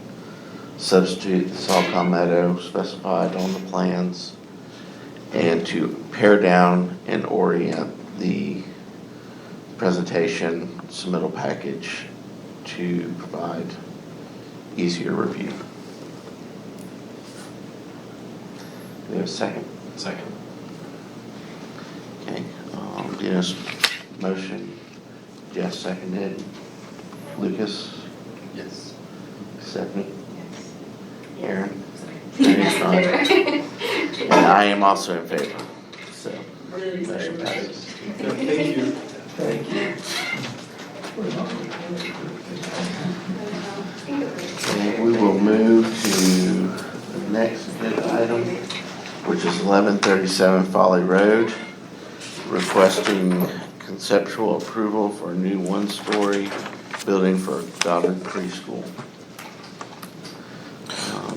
Substitute the Sawcom meadow specified on the plans, and to pare down and orient the presentation submittal package to provide easier review. Do we have a second? Second. Okay, Dina's motion, Jeff seconded. Lucas, Yes. Stephanie, Yes. Aaron, Yes. and I am also in favor, so Really sorry motion about it. passes. Thank you. Thank you. Okay, we will move to the next agenda item, which is 1137 Folly Road, requesting conceptual approval for a new one-story building for Goddard Preschool.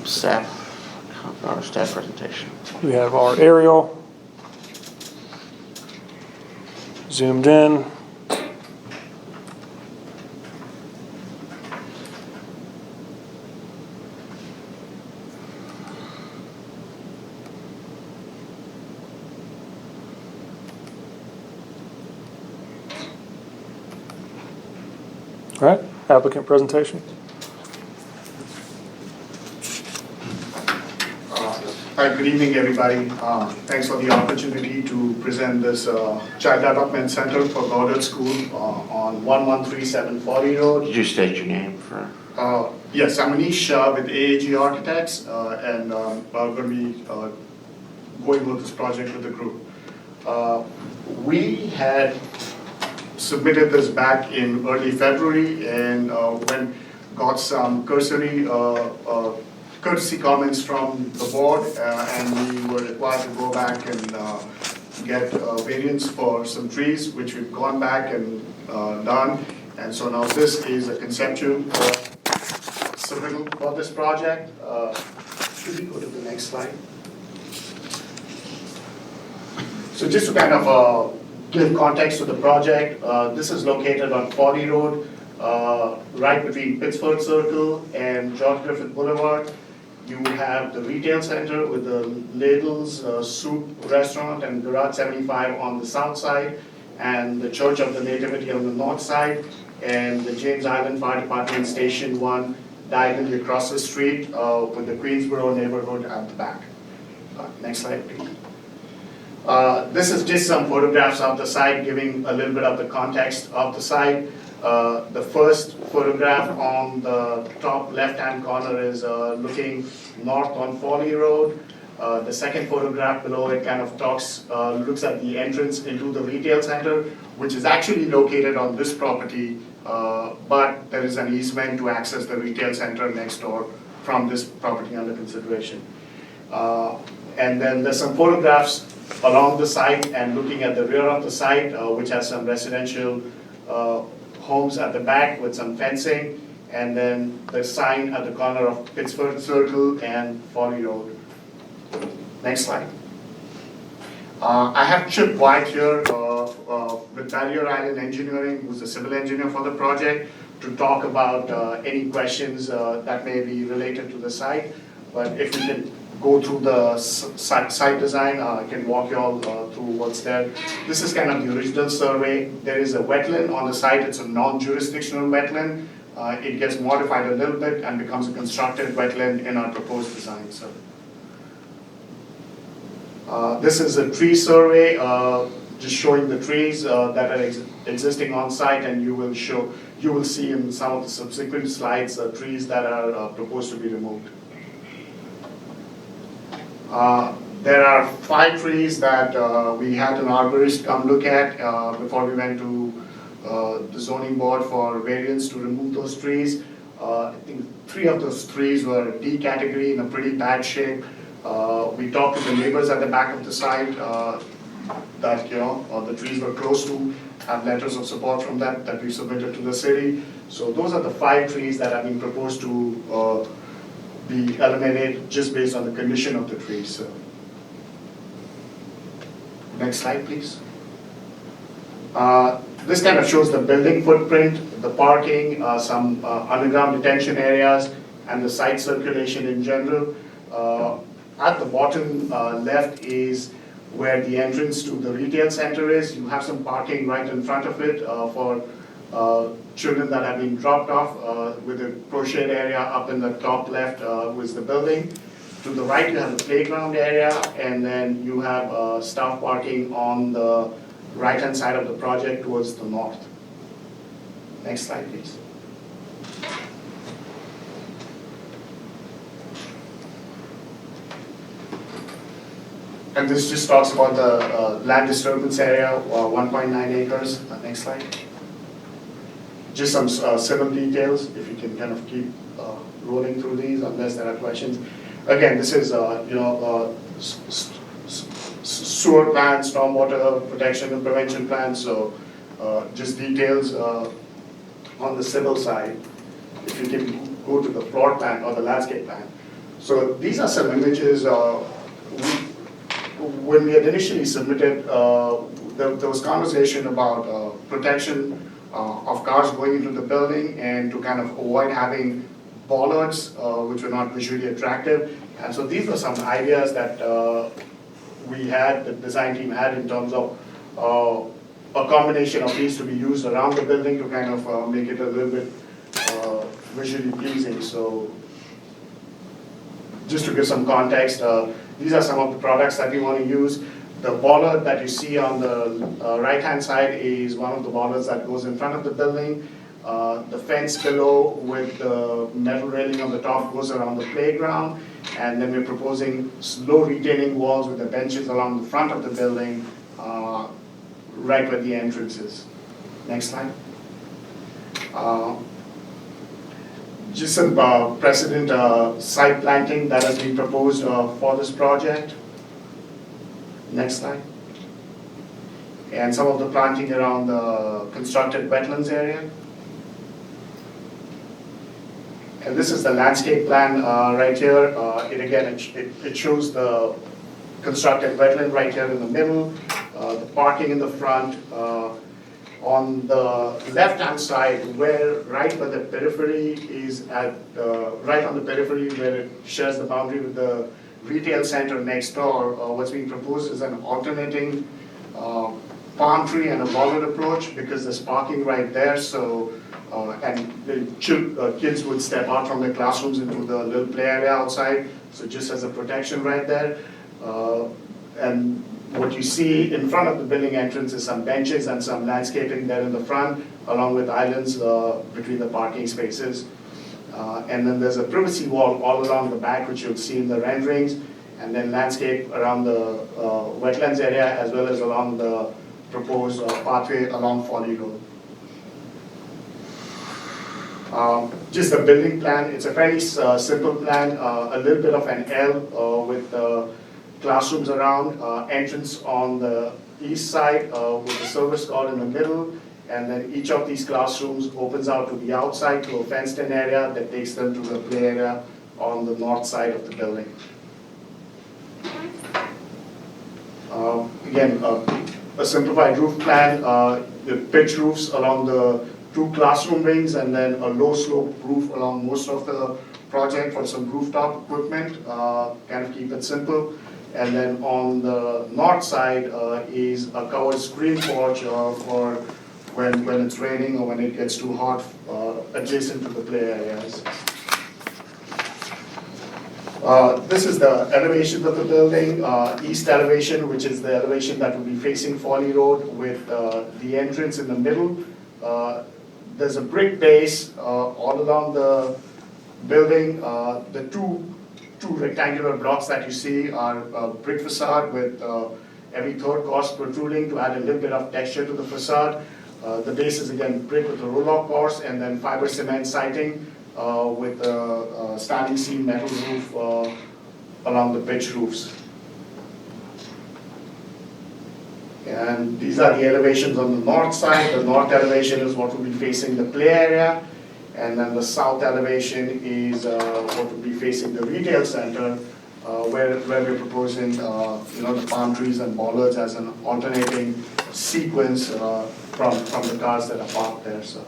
Staff presentation. We have our aerial zoomed in. All right, applicant presentation. Hi, good evening, everybody. Thanks for the opportunity to present this Child Development Center for Goddard School on 1137 Folly Road. Did you state your name for? Yes, I'm Manish Shah with AAG Architects, and we're going to be going with this project with the group. We had submitted this back in early February and got some cursory courtesy comments from the board, and we were required to go back and get variance for some trees, which we've gone back and done. And so now this is a conceptual submittal for this project. Should we go to the next slide? So just to kind of give context to the project, this is located on Folly Road, right between Pittsburgh Circle and George Griffith Boulevard. You have the retail center with the Ladles Soup Restaurant and Garage 75 on the south side, and the Church of the Nativity on the north side, and the James Island Fire Department Station 1 diagonally across the street with the Queensboro neighborhood at the back. Next slide, please. This is just some photographs of the site, giving a little bit of the context of the site. The first photograph on the top left-hand corner is looking north on Folly Road. The second photograph below it kind of looks at the entrance into the retail center, which is actually located on this property, but there is an easement to access the retail center next door from this property under consideration. And then there's some photographs along the site and looking at the rear of the site, which has some residential homes at the back with some fencing, and then the sign at the corner of Pittsburgh Circle and Folly Road. Next slide. I have Chip White here with Barrier Island Engineering, who's the civil engineer for the project, to talk about any questions that may be related to the site. But if we can go through the site design, I can walk you all through what's there. This is kind of the original survey. There is a wetland on the site. It's a non-jurisdictional wetland. It gets modified a little bit and becomes a constructed wetland in our proposed design. So, this is a tree survey, just showing the trees that are existing on site, and you will see in some of the subsequent slides trees that are proposed to be removed. There are 5 trees that we had an arborist come look at before we went to the zoning board for variance to remove those trees. I think 3 of those trees were D category in a pretty bad shape. We talked to the neighbors at the back of the site that the trees were close to have letters of support from that we submitted to the city. So those are the 5 trees that have been proposed to be eliminated just based on the condition of the trees. So, next slide, please. This kind of shows the building footprint, the parking, some underground detention areas, and the site circulation in general. At the bottom left is where the entrance to the retail center is. You have some parking right in front of it for children that have been dropped off with a crochet area up in the top left was the building. To the right you have the playground area, and then you have staff parking on the right hand side of the project towards the north. Next slide, please. And this just talks about the land disturbance area, 1.9 acres. Next slide. Just some civil details, if you can kind of keep rolling through these unless there are questions. Again, this is sewer plan, stormwater protection and prevention plan, so just details on the civil side. If you can go to the floor plan or the landscape plan. So these are some images. When we had initially submitted, there was conversation about protection of cars going into the building and to kind of avoid having bollards which were not visually attractive. And so these were some ideas that the design team had in terms of a combination of these to be used around the building to kind of make it a little bit visually pleasing. So just to give some context, these are some of the products that we want to use. The bollard that you see on the right-hand side is one of the bollards that goes in front of the building. The fence below with the metal railing on the top goes around the playground. And then we're proposing low retaining walls with the benches along the front of the building, right where the entrance is. Next slide. Just some precedent site planting that has been proposed for this project. Next slide. And some of the planting around the constructed wetlands area. And this is the landscape plan right here. It shows the constructed wetland right here in the middle, the parking in the front. On the left-hand side, right where the periphery is right on the periphery where it shares the boundary with the retail center next door, what's being proposed is an alternating palm tree and a bollard approach because there's parking right there. So, and the kids would step out from their classrooms into the little play area outside. So just as a protection right there. And what you see in front of the building entrance is some benches and some landscaping there in the front, along with islands between the parking spaces. And then there's a privacy wall all along the back, which you'll see in the renderings, and then landscape around the wetlands area, as well as along the proposed pathway along Folly Road. Just the building plan, it's a fairly simple plan, a little bit of an L with classrooms around, entrance on the east side with the service court in the middle, and then each of these classrooms opens out to the outside to a fenced-in area that takes them to the play area on the north side of the building. Again, a simplified roof plan, the pitch roofs along the 2 classroom wings, and then a low slope roof along most of the project for some rooftop equipment, kind of keep it simple. And then on the north side is a covered screen porch for when it's raining or when it gets too hot, adjacent to the play areas. This is the elevation of the building, east elevation, which is the elevation that will be facing Folly Road with the entrance in the middle. There's a brick base all along the building. The two rectangular blocks that you see are a brick facade with every third course protruding to add a little bit of texture to the facade. The base is again brick with a roll-off course, and then fiber cement siding with a standing seam metal roof along the pitch roofs. And these are the elevations on the north side. The north elevation is what will be facing the play area, and then the south elevation is what will be facing the retail center, where we're proposing the palm trees and bollards as an alternating sequence from the cars that are parked there. So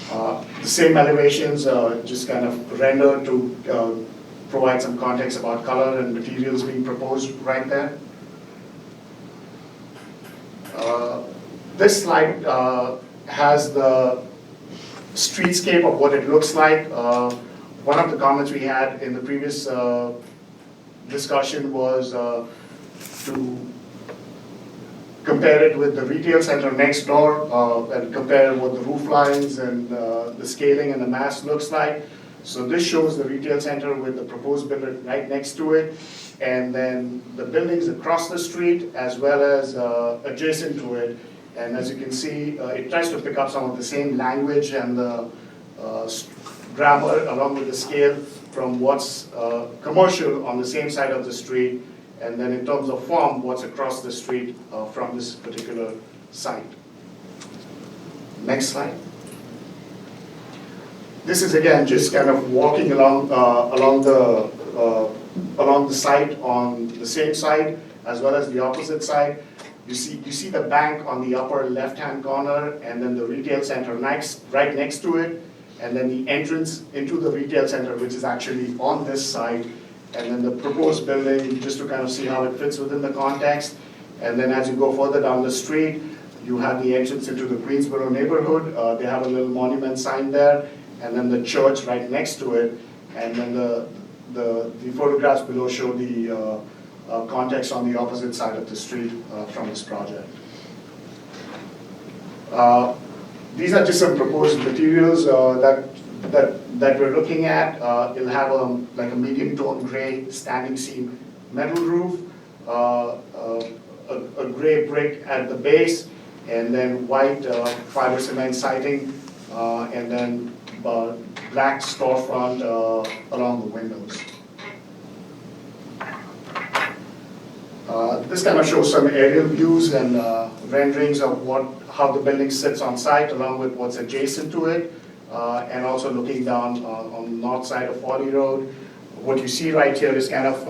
the same elevations just kind of rendered to provide some context about color and materials being proposed right there. This slide has the streetscape of what it looks like. One of the comments we had in the previous discussion was to compare it with the retail center next door and compare what the roof lines and the scaling and the mass looks like. So this shows the retail center with the proposed building right next to it, and then the buildings across the street as well as adjacent to it. And as you can see, it tries to pick up some of the same language and the grammar along with the scale from what's commercial on the same side of the street, and then in terms of form, what's across the street from this particular site. Next slide. This is again just kind of walking along the site on the same side as well as the opposite side. You see the bank on the upper left-hand corner, and then the retail center right next to it, and then the entrance into the retail center, which is actually on this side, and then the proposed building, just to kind of see how it fits within the context. And then as you go further down the street, you have the entrance into the Queensboro neighborhood. They have a little monument sign there, and then the church right next to it, and then the photographs below show the context on the opposite side of the street from this project. These are just some proposed materials that we're looking at. It'll have like a medium tone gray standing seam metal roof, a gray brick at the base, and then white fiber cement siding, and then black storefront along the windows. This kind of shows some aerial views and renderings of how the building sits on site along with what's adjacent to it, and also looking down on the north side of 40 Road. What you see right here is kind of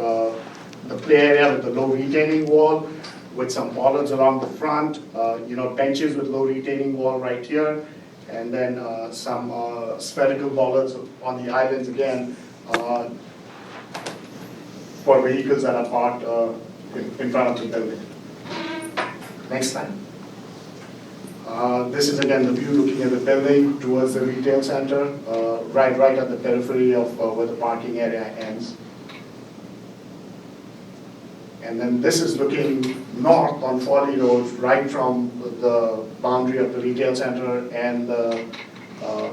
the play area with the low retaining wall with some bollards along the front, benches with low retaining wall right here, and then some spherical bollards on the islands again for vehicles that are parked in front of the building. Next slide. This is again the view looking at the building towards the retail center, right at the periphery of where the parking area ends. And then this is looking north on 40 Road, right from the boundary of the retail center and the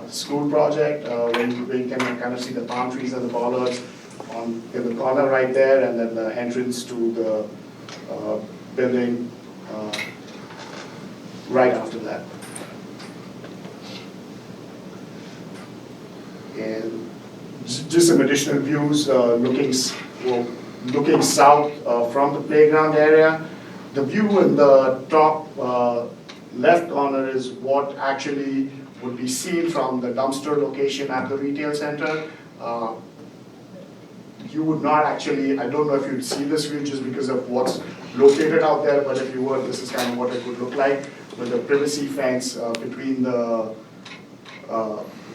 school project, where you can kind of see the palm trees and the bollards in the corner right there, and then the entrance to the building right after that. And just some additional views looking south from the playground area. The view in the top left corner is what actually would be seen from the dumpster location at the retail center. You would not actually, I don't know if you'd see this view just because of what's located out there, but if you were, this is kind of what it would look like with the privacy fence between the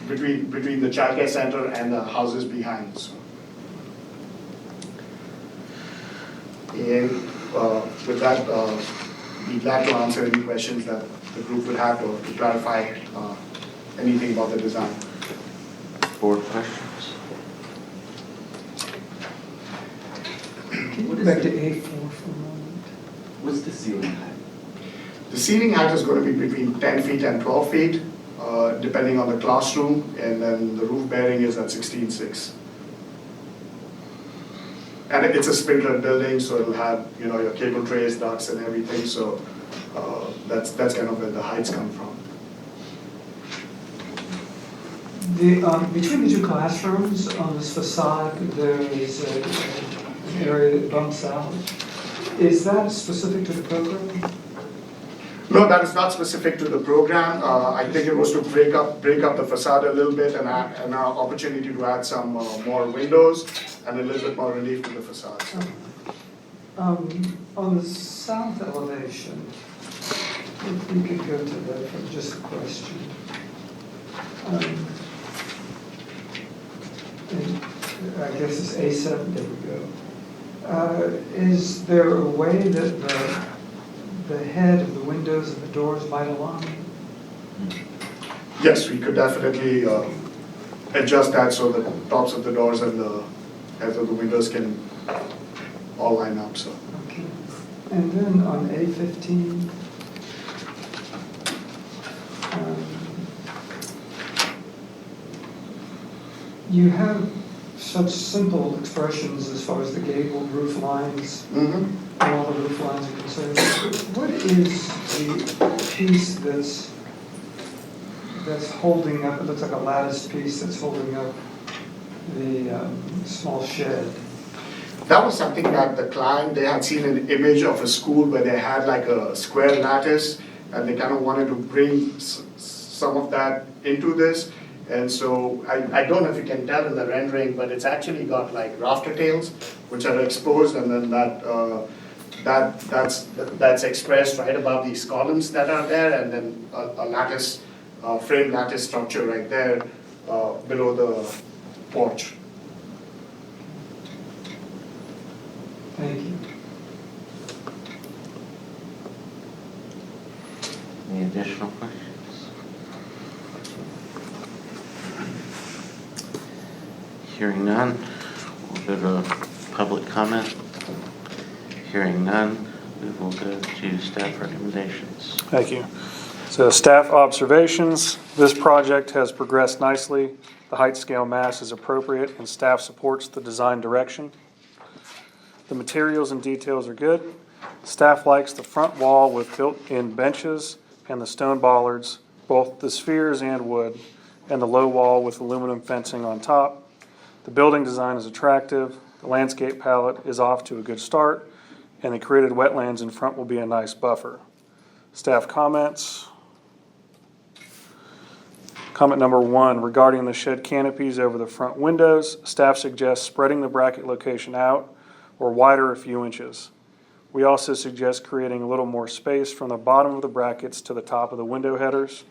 childcare center and the houses behind. So. And with that, be glad to answer any questions that the group would have or to clarify anything about the design. Board questions? Can you go back to A4 for a moment? What's the ceiling height? The ceiling height is going to be between 10 feet and 12 feet, depending on the classroom, and then the roof bearing is at 16.6. And it's a sprinkler building, so it'll have your cable trays, ducts, and everything. So that's kind of where the heights come from. Between the two classrooms on this facade, there is an area that bumps out. Is that specific to the program? No, that is not specific to the program. I think it was to break up the facade a little bit and an opportunity to add some more windows and a little bit more relief to the facade. On the south elevation, if we could go to that for just a question. I guess it's A7, there we go. Is there a way that the head of the windows and the doors might align? Yes, we could definitely adjust that so the tops of the doors and the heads of the windows can all line up. So. Okay. And then on A15, you have such simple expressions as far as the gabled roof lines. Mm-hmm. And all the roof lines are concerned. What is the piece that's holding up? It looks like a lattice piece that's holding up the small shed. That was something that the client, they had seen an image of a school where they had like a square lattice, and they kind of wanted to bring some of that into this. And so I don't know if you can tell in the rendering, but it's actually got like rafter tails, which are exposed, and then that's expressed right above these columns that are there, and then a lattice, frame lattice structure right there below the porch. Thank you. Any additional questions? Hearing none, we'll go to public comment. Hearing none, we will go to staff recommendations. Thank you. So staff observations, this project has progressed nicely. The height scale mass is appropriate and staff supports the design direction. The materials and details are good. Staff likes the front wall with built-in benches and the stone bollards, both the spheres and wood, and the low wall with aluminum fencing on top. The building design is attractive, the landscape palette is off to a good start, and the created wetlands in front will be a nice buffer. Staff comments. Comment number 1, regarding the shed canopies over the front windows, staff suggests spreading the bracket location out or wider a few inches. We also suggest creating a little more space from the bottom of the brackets to the top of the window headers,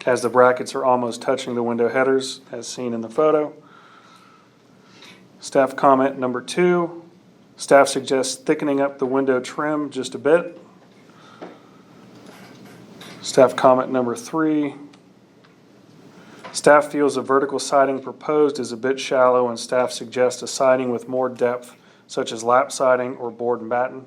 as the brackets are almost touching the window headers, as seen in the photo. Staff comment number 2, staff suggests thickening up the window trim just a bit. Staff comment number 3, staff feels the vertical siding proposed is a bit shallow, and staff suggests a siding with more depth, such as lap siding or board and batten.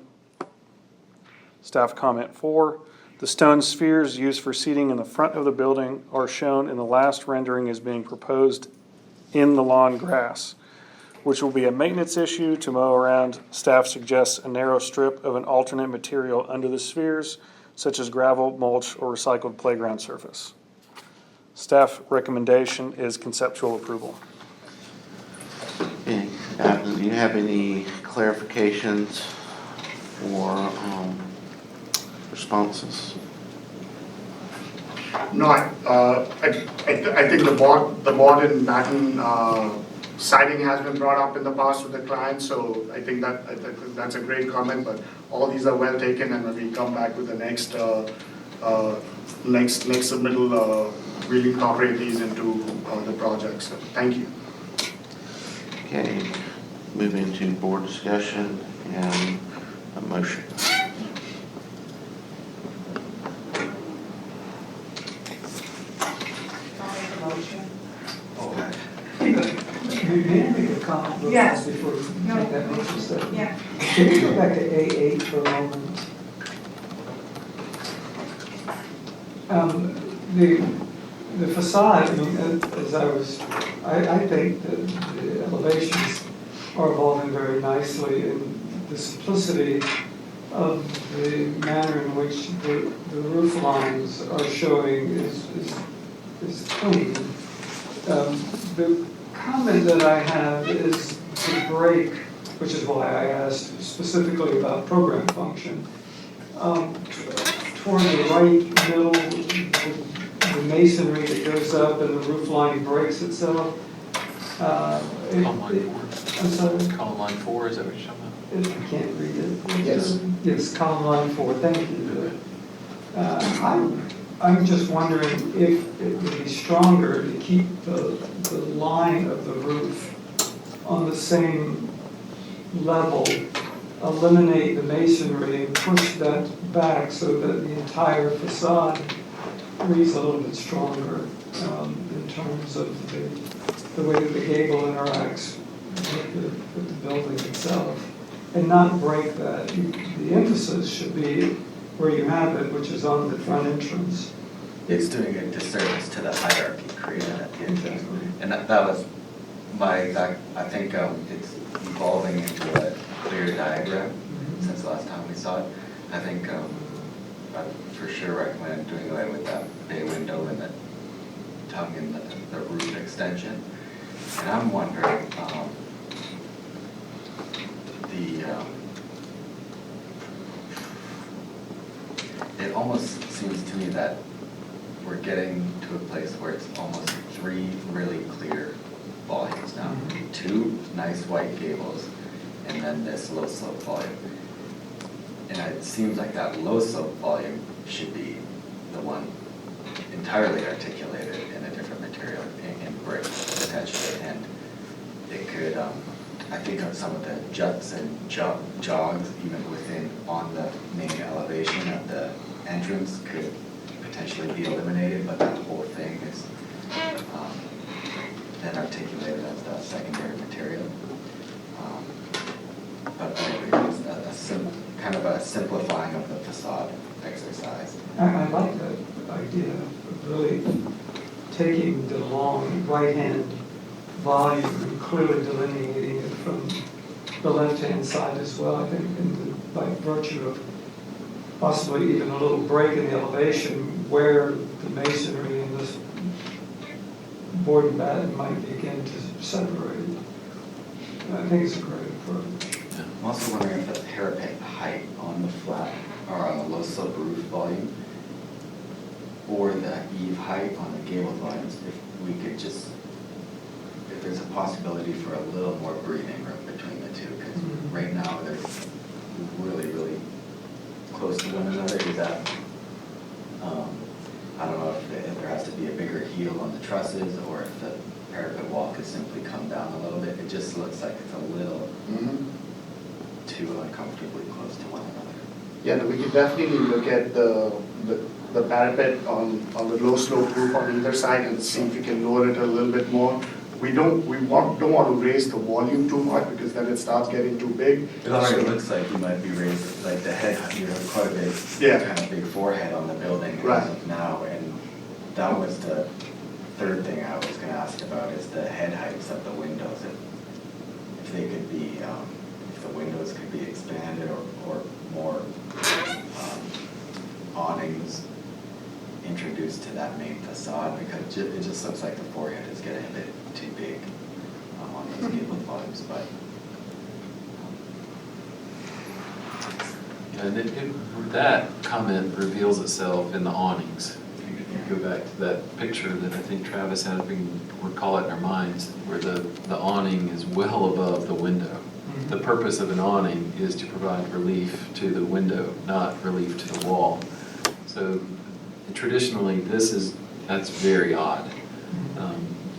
Staff comment 4, the stone spheres used for seating in the front of the building are shown in the last rendering as being proposed in the lawn grass, which will be a maintenance issue to mow around. Staff suggests a narrow strip of an alternate material under the spheres, such as gravel, mulch, or recycled playground surface. Staff recommendation is conceptual approval. Okay, do you have any clarifications or responses? No, I think the board and batten siding has been brought up in the past with the client, so I think that's a great comment, but all these are well taken, and when we come back with the next submittal, we'll incorporate these into the project, so thank you. Okay, moving to board discussion and a motion. May I make a comment real Yes. fast before you take that motion step? Yeah. Can we go back to A8 for a moment? The facade, I mean, I think that the elevations are evolving very nicely, and the simplicity of the manner in which the roof lines are showing is clean. The comment that I have is the break, which is why I asked specifically about program function. Toward the right middle, the masonry that goes up and the roof line breaks itself. Column line 4. I'm sorry? Column line 4, is that what you're talking about? I can't read it. Yes. Yes, column line 4, thank you. I'm just wondering if it would be stronger to keep the line of the roof on the same level, eliminate the masonry and push that back so that the entire facade reads a little bit stronger in terms of the way that the gable interacts with the building itself, and not break that. The emphasis should be where you have it, which is on the front entrance. It's doing a disservice to the hierarchy created at the entrance. Exactly. And that was my exact, I think it's evolving into a clear diagram since the last time we saw it. I think I for sure recommend doing away with that bay window and the tongue in the roof extension. And I'm wondering, it almost seems to me that we're getting to a place where it's almost 3 really clear volumes now. 2 nice white gables, and then this low slope volume. And it seems like that low slope volume should be the one entirely articulated in a different material, in brick potentially. And it could, I think of some of the juts and jogs even within, on the main elevation of the entrance could potentially be eliminated, but that whole thing is then articulated as the secondary material. But I agree, it's kind of a simplifying of the facade exercise. I like that idea of really taking the long right-hand volume and clearly delineating it from the left-hand side as well. I think by virtue of possibly even a little break in the elevation where the masonry and this board and batten might begin to separate. I think it's a great approach. I'm also wondering if the parapet height on the flat, or on the low slope roof volume, or the eave height on the gable volumes, if we could just, if there's a possibility for a little more breathing room between the two, because right now they're really, really close to one another. Is that, I don't know if there has to be a bigger heel on the trusses, or if the parapet wall could simply come down a little bit. It just looks like it's a little too uncomfortably close to one another. Yeah, no, we can definitely look at the parapet on the low slope roof on either side and see if we can lower it a little bit more. We don't want to raise the volume too much, because then it starts getting too big. It already looks like you might be raising, like the head, you have quite a big, Yeah. kind of big forehead on the building Right. as of now, and that was the third thing I was gonna ask about, is the head heights of the windows. If they could be, if the windows could be expanded, or more awnings introduced to that main facade, because it just looks like the forehead is getting a bit too big on those gable volumes, but. Yeah, and that comment reveals itself in the awnings. If you go back to that picture that I think Travis had, if we can recall it in our minds, where the awning is well above the window. The purpose of an awning is to provide relief to the window, not relief to the wall. So traditionally, that's very odd.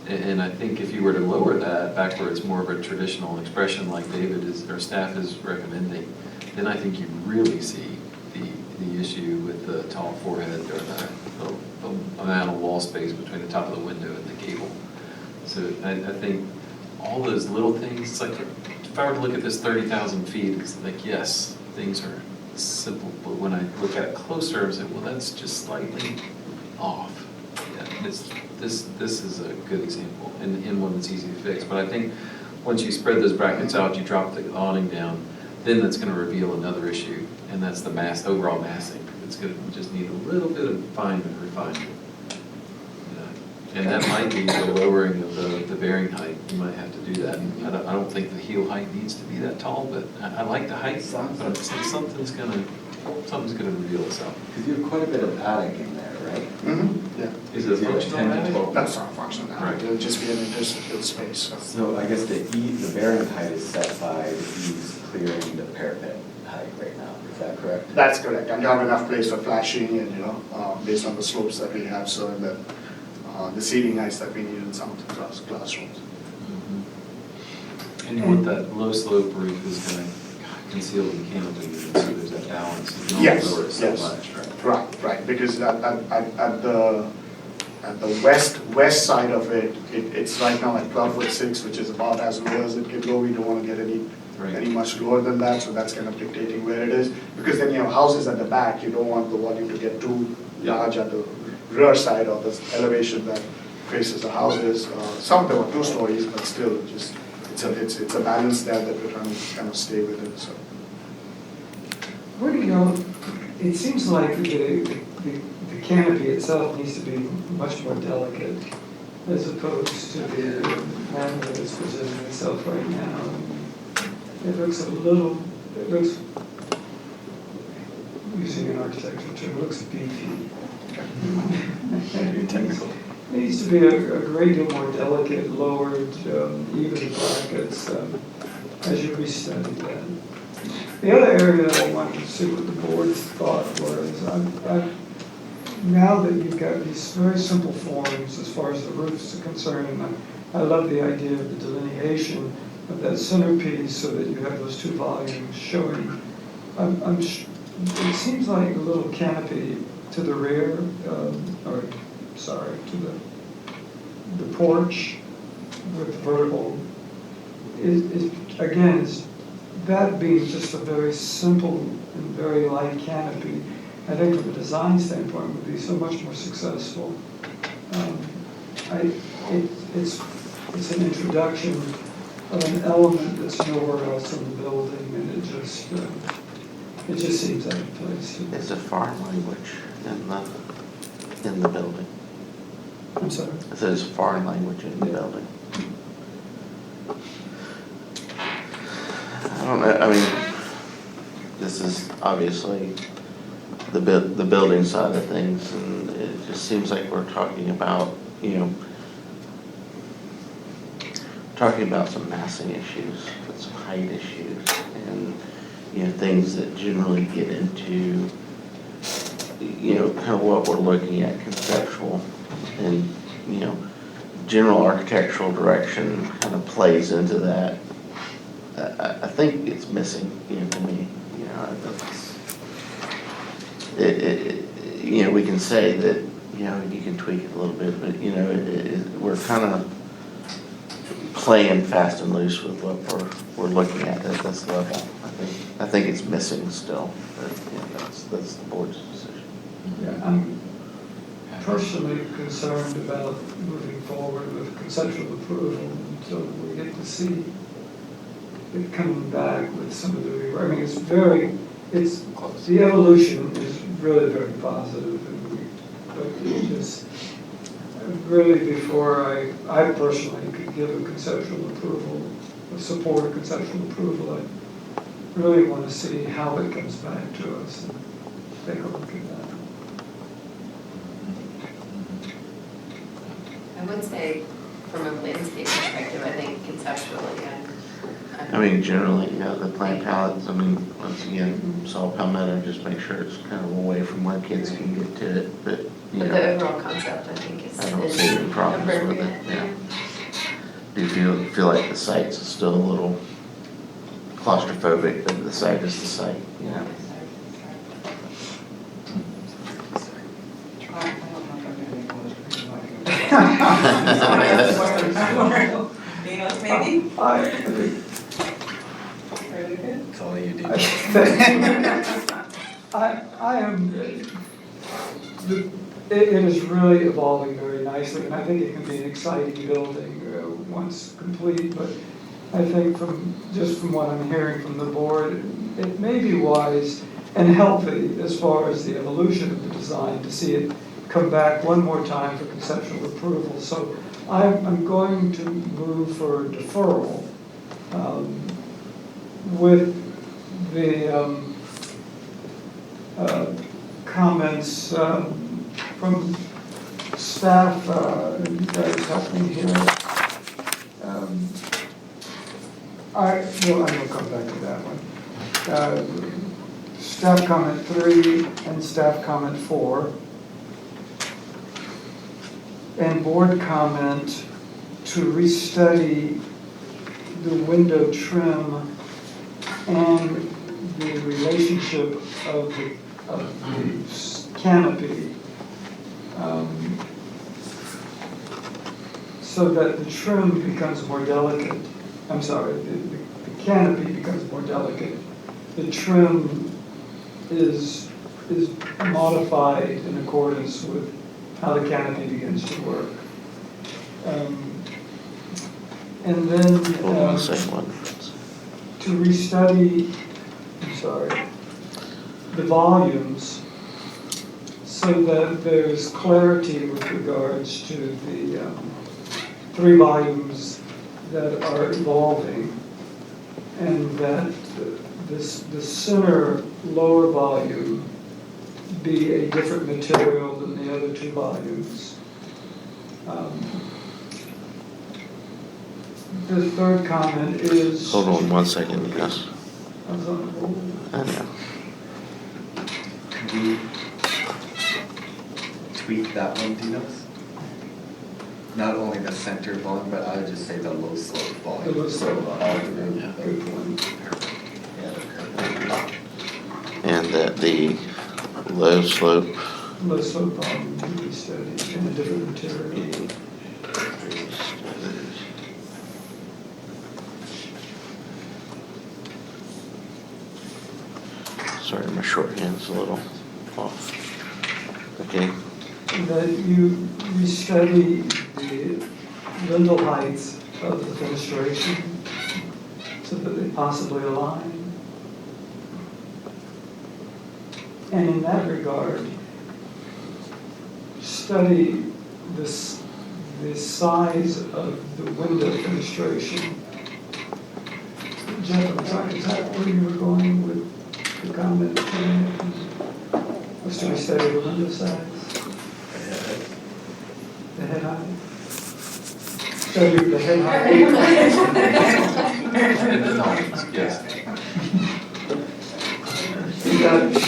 And I think if you were to lower that back where it's more of a traditional expression like David or staff is recommending, then I think you really see the issue with the tall forehead or the amount of wall space between the top of the window and the gable. So I think all those little things, it's like, if I were to look at this 30,000 feet, it's like, yes, things are simple, but when I look at it closer, I say, well, that's just slightly off. Yeah, this is a good example, and one that's easy to fix. But I think once you spread those brackets out, you drop the awning down, then that's going to reveal another issue, and that's the overall massing. It's going to just need a little bit of refinement. And that might be the lowering of the bearing height. You might have to do that. I don't think the heel height needs to be that tall, but I like the height, but it's like something's gonna reveal itself. Because you have quite a bit of attic in there, right? Yeah. Is it a functional 10 to attic? 12? That's not functional now. Right. It'll just be an interstitial space. So. So I guess the bearing height is set by the eaves clearing the parapet height right now, is that correct? That's correct, and you have enough place for flashing, and based on the slopes that we have, so in the seating heights that we need in some of the classrooms. And you want that low slope roof is gonna conceal the canopy, so there's that balance. You don't Yes, lower it so yes. much, right? Right, because at the west side of it, it's right now at 12'6", which is about as low as it can go. We don't want to get any much lower than that, so that's kind of dictating where it is. Because then you have houses at the back, you don't want the volume to get too large at the rear side of the elevation that faces the houses. Some of them are 2 stories, but still, just it's a balance there that we're trying to kind of stay within. So. Where do you go? It seems like the canopy itself needs to be much more delicate as opposed to the manner that it's presenting itself right now. It looks using an architectural term, it looks beefy. Technical. It needs to be a great deal more delicate, lowered, even brackets as you restudy that. The other area I wanted to see what the board's thought was, now that you've got these very simple forms as far as the roofs are concerned, and I love the idea of the delineation of that centerpiece so that you have those 2 volumes showing. It seems like a little canopy to the rear, to the porch with vertical, is that being just a very simple and very light canopy, I think from a design standpoint would be so much more successful. It's an introduction of an element that's nowhere else in the building, and it just seems out of place to me. Is the farm language in the building? I'm sorry. It says foreign language in the building. I don't know, I mean, this is obviously the building side of things, and it just seems like we're talking about, some massing issues, some height issues, and, things that generally get into, kind of what we're looking at conceptual, and, general architectural direction kind of plays into that. I think it's missing, to me, we can say that, you can tweak it a little bit, but, we're kind of playing fast and loose with what we're looking at this level. I think it's missing still, but, that's the board's decision. Yeah, I'm personally concerned about moving forward with conceptual approval until we get to see it coming back with some of the, I mean, the evolution is really very positive, but it's just, really before I personally could give a conceptual approval, support a conceptual approval, I really want to see how it comes back to us and take a look at that. I would say, from a landscape perspective, I think conceptually, I mean, generally, the plant palettes, I mean, once again, saw palmetto, just make sure it's kind of away from where kids can get to it, but, the overall concept, I think, is I don't see any problems with it, appropriate. Do you feel like the site's still a little claustrophobic, but the site is the site, Dinos, maybe? That's all you do. I am, it is really evolving very nicely, and I think it can be an exciting building once complete, but I think from what I'm hearing from the board, it may be wise and healthy as far as the evolution of the design to see it come back one more time for conceptual approval. So I'm going to move for deferral with the comments from staff. You guys help me here. I will come back to that one. Staff comment 3 and staff comment 4. And board comment to restudy the window trim and the relationship of the canopy, so that the trim becomes more delicate. I'm sorry, the canopy becomes more delicate. The trim is modified in accordance with how the canopy begins to work. And then Hold on a second. to restudy, the volumes so that there's clarity with regards to the 3 volumes that are evolving, and that the center lower volume be a different material than the other 2 volumes. The third comment is... Hold on 1 second, yes. I was on hold. I know. Could we tweak that one, Dinos? Not only the center volume, but I would just say the low slope volume. The low slope volume. All through. Yeah. Good point. And that the low slope Low slope volume to be studied in a different material. Sorry, my shorthand's a little off. Okay. That you restudy the lintel heights of the fenestration so that they possibly align. And in that regard, study this the size of the window fenestration. Jeff, is that where you were going with the comment? Was to study the window size? The head height? Study the head height? In the notes, yes. You got it.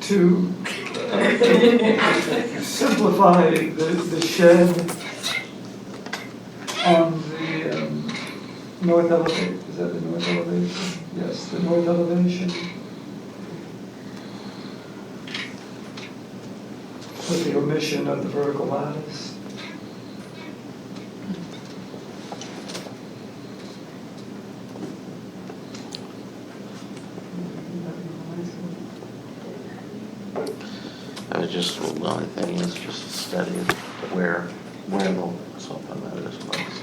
To simplify the shed on the north elevation, is that the north elevation? Yes, the north elevation. With the omission of the vertical lattice. The only thing is just study where the saw palmetto is placed.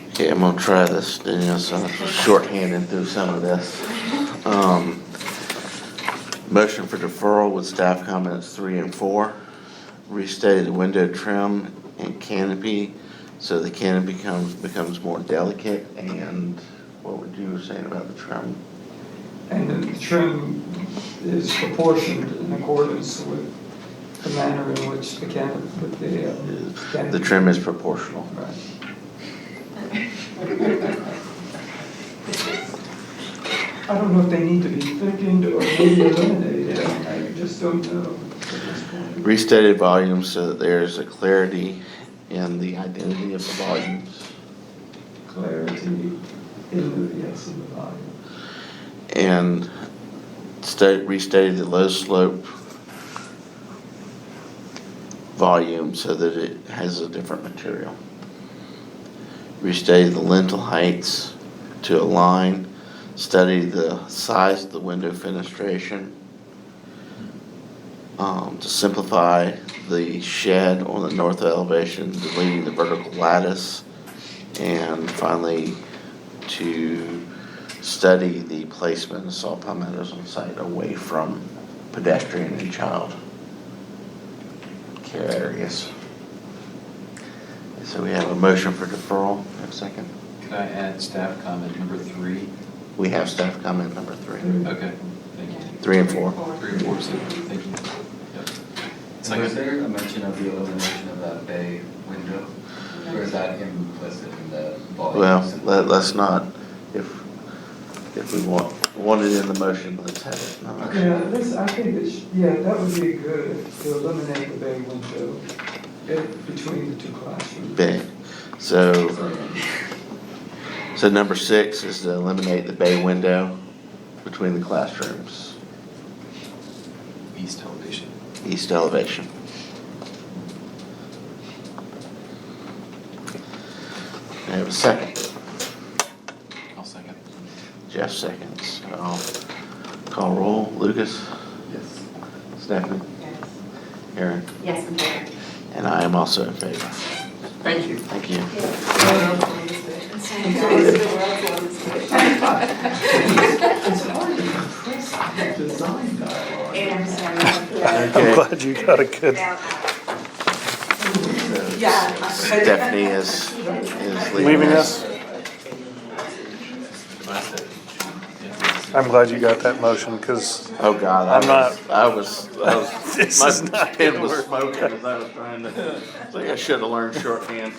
Okay, I'm gonna try this, Daniel, so I'm shorthanding through some of this. Motion for deferral with staff comments 3 and 4. Restated window trim and canopy, so the canopy becomes more delicate. And what would you were saying about the trim? And the trim is proportioned in accordance with the manner in which the canopy, The trim is proportional. Right. I don't know if they need to be thickened or maybe eliminated. I just don't know at this point. Restated volumes so that there's a clarity in the identity of the volumes. Clarity in the volume. And restated the low slope volume so that it has a different material. Restated the lintel heights to align. Study the size of the window fenestration. To simplify the shed on the north elevation, deleting the vertical lattice. And finally, to study the placement of saw palmettos on site away from pedestrian and child care areas. So we have a motion for deferral. Have a second. Could I add staff comment number 3? We have staff comment number 3. Okay, thank you. 3 and 4. 3 and 4, thank you. Yep. Was Second. there a mention of the elimination of that bay window? Or is that implicit in the volume? Well, let's not, if we want it in the motion, let's have it. No. Yeah, I think that would be good to eliminate the bay window between the two classrooms. Bay. So number 6 is to eliminate the bay window between the classrooms. East elevation. East elevation. I have a second. I'll second. Jeff seconds. I'll call roll. Lucas? Yes. Stephanie? Yes. Aaron? Yes, I'm there. And I am also in favor. Thank you. Thank you. It's hard to compress the design dialogue. And I'm sorry. I'm glad you got a good, Stephanie is leaving us. I'm glad you got that motion, because Oh, God. I was This my is not pen gonna was work. smoking as I was trying to, I should have learned shorthand.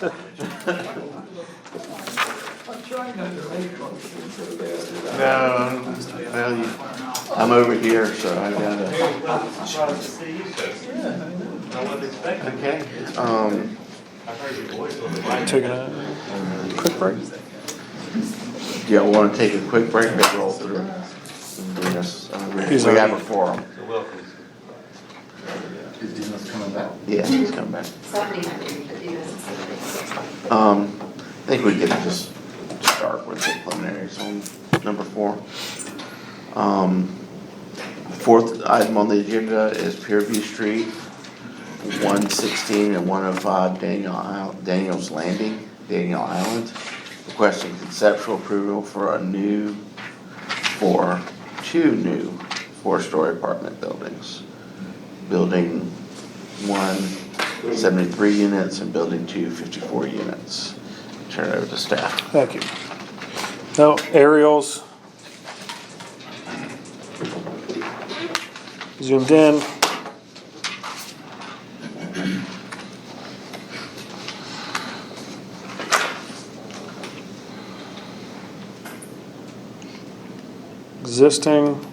I'm trying not to make motions so bad. Well, I'm over here, so I gotta. Okay, taking a quick break. do y'all wanna take a quick break and roll through? Yes, we have a forum. Is Dina's coming back? Yeah, he's coming back. 75, 50 minutes. I think we can just start with the preliminaries on number 4. Fourth item on the agenda is Pierview Street, 116 and 105 Daniel Island. requesting conceptual approval for two new four-story apartment buildings. Building 1, 73 units, and building 2, 54 units. Turn it over to staff. Thank you. Now, aerials. Zoomed in. Existing.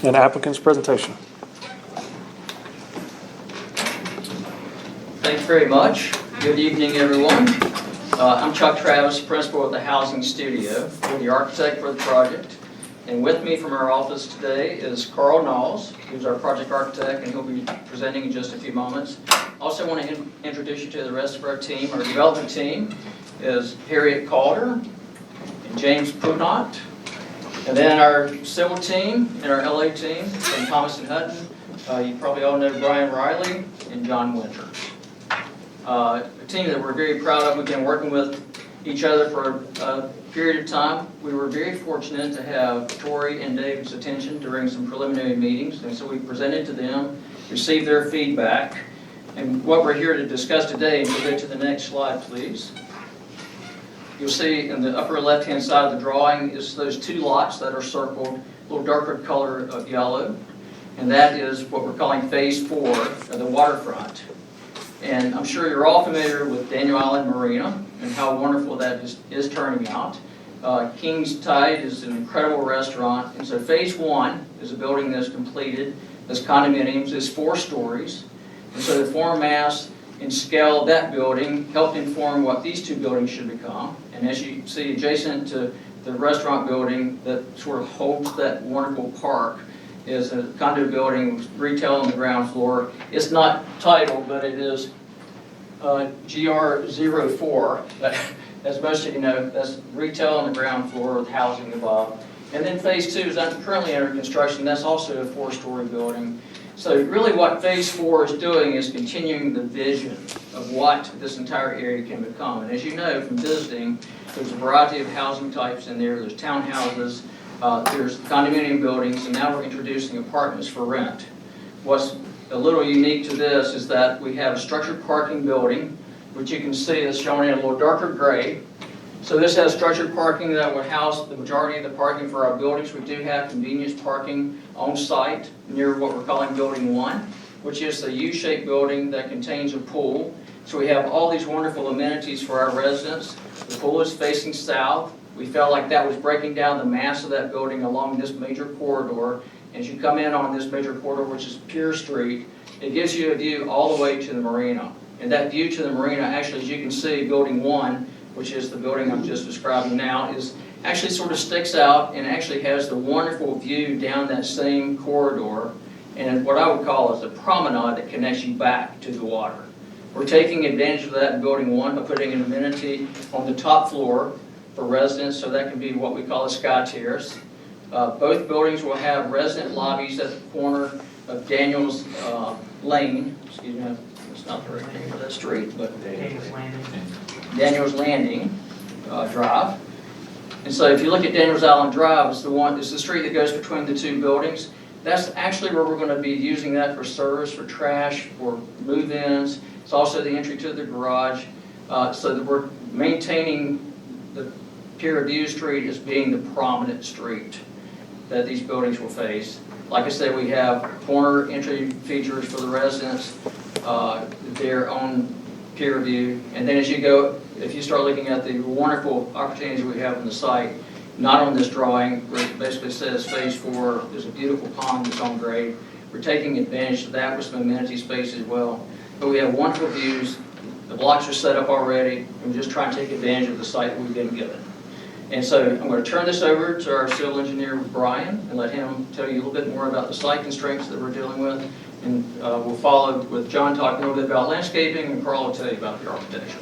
And applicant's presentation. Thanks very much. Good evening, everyone. I'm Chuck Travis, principal of the Housing Studio. I'm the architect for the project. And with me from our office today is Carl Knowles, who's our project architect, and he'll be presenting in just a few moments. Also want to introduce you to the rest of our team. Our development team is Harriet Calder and James Punot. And then our civil team and our LA team from Thomas and Hutton. You probably all know Brian Riley and John Winter. A team that we're very proud of. We've been working with each other for a period of time. We were very fortunate to have Tori and Dave's attention during some preliminary meetings, and so we presented to them, received their feedback, and what we're here to discuss today, and we'll go to the next slide, please. You'll see in the upper left-hand side of the drawing is those two lots that are circled, a little darker color of yellow, and that is what we're calling Phase 4 of the waterfront. And I'm sure you're all familiar with Daniel Island Marina and how wonderful that is turning out. King's Tide is an incredible restaurant, and so Phase 1 is a building that's completed as condominiums, is 4 stories, and so the form, mass, and scale of that building helped inform what these two buildings should become. And as you see, adjacent to the restaurant building that sort of holds that wonderful park is a condo building with retail on the ground floor. It's not titled, but it is GR04. As most of you know, that's retail on the ground floor with housing above. And then Phase 2 is currently under construction. That's also a 4-story building. So really what Phase 4 is doing is continuing the vision of what this entire area can become. And as you know from visiting, there's a variety of housing types in there. There's townhouses, there's condominium buildings, and now we're introducing apartments for rent. What's a little unique to this is that we have a structured parking building, which you can see is shown in a little darker gray. So this has structured parking that would house the majority of the parking for our buildings. We do have convenience parking on site near what we're calling Building 1, which is the U-shaped building that contains a pool. So we have all these wonderful amenities for our residents. The pool is facing south. We felt like that was breaking down the mass of that building along this major corridor. As you come in on this major corridor, which is Pier Street, it gives you a view all the way to the marina. And that view to the marina, actually, as you can see, Building 1, which is the building I'm just describing now, is actually sort of sticks out and actually has the wonderful view down that same corridor, and what I would call is a promenade that connects you back to the water. We're taking advantage of that in Building 1 by putting an amenity on the top floor for residents, so that can be what we call a sky terrace. Both buildings will have resident lobbies at the corner of Daniels Lane, excuse me, it's not the right name of that street, but Daniels Landing Drive. And so if you look at Daniels Island Drive, it's the street that goes between the two buildings. That's actually where we're going to be using that for service, for trash, for move-ins. It's also the entry to the garage. So that we're maintaining the Pier View Street as being the prominent street that these buildings will face. Like I said, we have corner entry features for the residents, their own Pier View. And then as you go, if you start looking at the wonderful opportunities we have on the site, not on this drawing, where it basically says Phase 4, there's a beautiful pond that's on grade. We're taking advantage of that with some amenity space as well. But we have wonderful views. The blocks are set up already, and we're just trying to take advantage of the site that we've been given. And so I'm going to turn this over to our civil engineer, Brian, and let him tell you a little bit more about the site constraints that we're dealing with. And we'll follow with John talking a little bit about landscaping, and Carl will tell you about the architecture.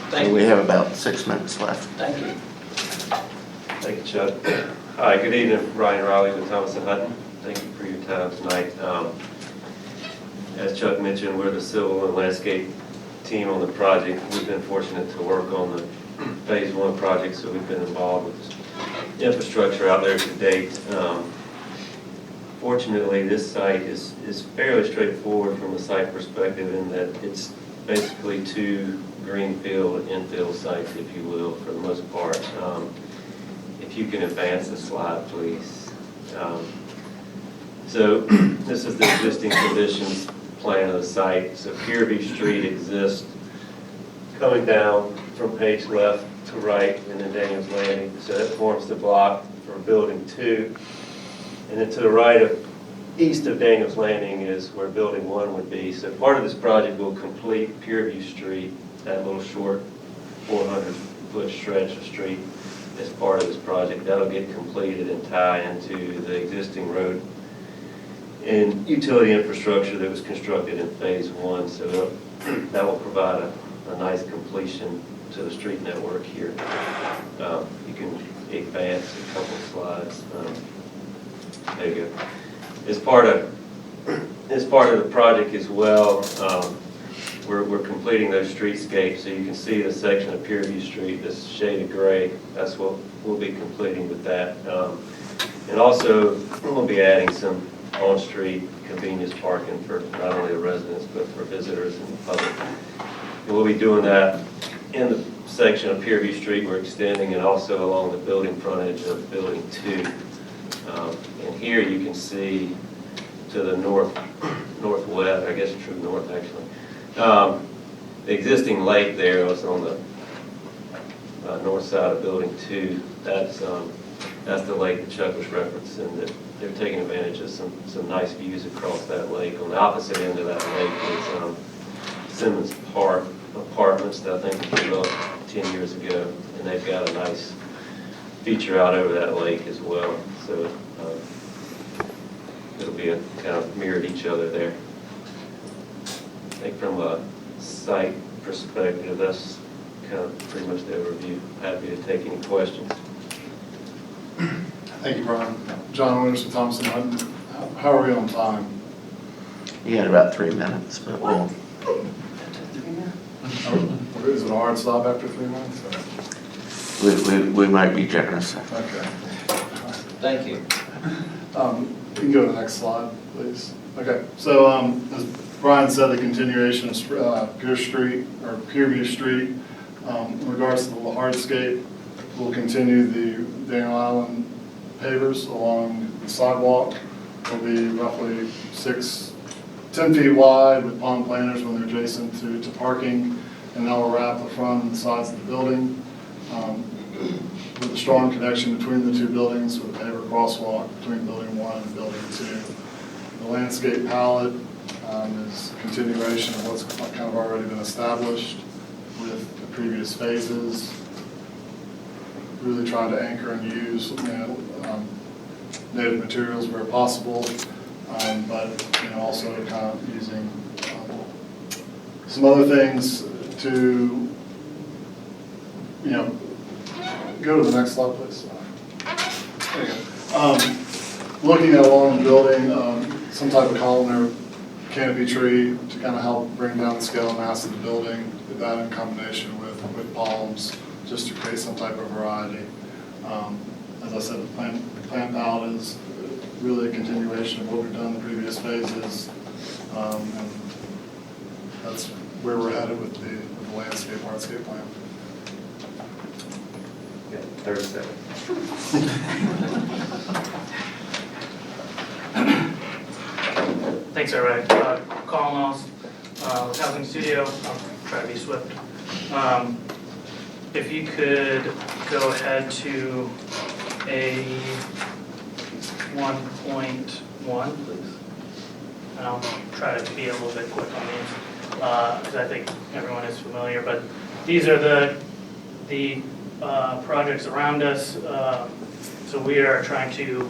Thank you. We have about 6 minutes left. Thank you. Thank you, Chuck. Hi, good evening. Brian Riley with Thomas and Hutton. Thank you for your time tonight. As Chuck mentioned, we're the civil and landscape team on the project. We've been fortunate to work on the phase 1 project, so we've been involved with infrastructure out there to date. Fortunately, this site is fairly straightforward from a site perspective in that it's basically 2 greenfield infill sites, if you will, for the most part. If you can advance the slide, please. So this is the existing conditions plan of the site. So Pierview Street exists coming down from page left to right and then Daniels Landing. So that forms the block for building 2. And then to the right of, east of Daniels Landing is where building 1 would be. So part of this project will complete Pierview Street, that little short 400-foot stretch of street as part of this project. That'll get completed and tie into the existing road and utility infrastructure that was constructed in phase 1. So that will provide a nice completion to the street network here. You can advance a couple slides. There you go. As part of the project as well, we're completing those streetscapes, so you can see the section of Pierview Street, this shaded gray. That's what we'll be completing with that. And also, we'll be adding some on-street convenience parking for not only the residents, but for visitors and the public. And we'll be doing that in the section of Pierview Street we're extending, and also along the building frontage of Building 2. And here you can see to the northwest, I guess true north actually. The existing lake there was on the north side of Building 2. That's the lake that Chuck was referencing, that they're taking advantage of some nice views across that lake. On the opposite end of that lake is Simmons Park Apartments that I think was developed 10 years ago, and they've got a nice feature out over that lake as well. So it'll be kind of mirrored each other there. I think from a site perspective, that's kind of pretty much the overview. Happy to take any questions. Thank you, Brian. John Williams with Thompson Hutton. How are we on time? You had about 3 minutes, but we'll. Is it a hard stop after 3 minutes? We might be generous. Okay. Thank you. You can go to the next slide, please. Okay, so as Brian said, the continuation of Pierview Street. In regards to the hardscape, we'll continue the Daniel Island pavers along the sidewalk. Will be roughly 10 feet wide with palm planters when they're adjacent to parking, and that will wrap the front and the sides of the building. With a strong connection between the 2 buildings with a paver crosswalk between Building 1 and Building 2. The landscape palette is a continuation of what's kind of already been established with the previous phases. Really trying to anchor and use native materials where possible, but also kind of using some other things to go to the next slide, please. There you go. Looking at along the building, some type of columnar canopy tree to kind of help bring down the scale and mass of the building, with that in combination with palms, just to create some type of variety. As I said, the plant palette is really a continuation of what we've done in the previous phases, and that's where we're headed with the landscape hardscape plan. 30 seconds. Thanks, everybody. Colin Moss with Housing Studio. I'll try to be swift. If you could go ahead to a 1.1, please. And I'll try to be a little bit quick on these, because I think everyone is familiar. But these are the projects around us. So we are trying to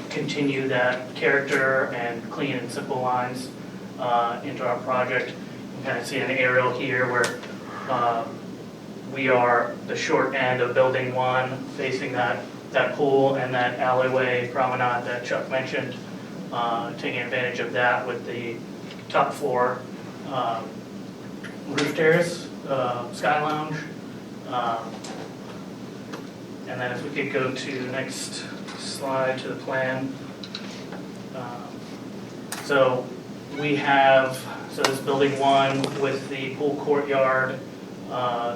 continue that character and clean and simple lines into our project. You can kind of see an aerial here where we are the short end of Building 1, facing that pool and that alleyway promenade that Chuck mentioned, taking advantage of that with the top floor roof terrace, sky lounge. And then if we could go to the next slide to the plan. So we have, so this building 1 with the pool courtyard,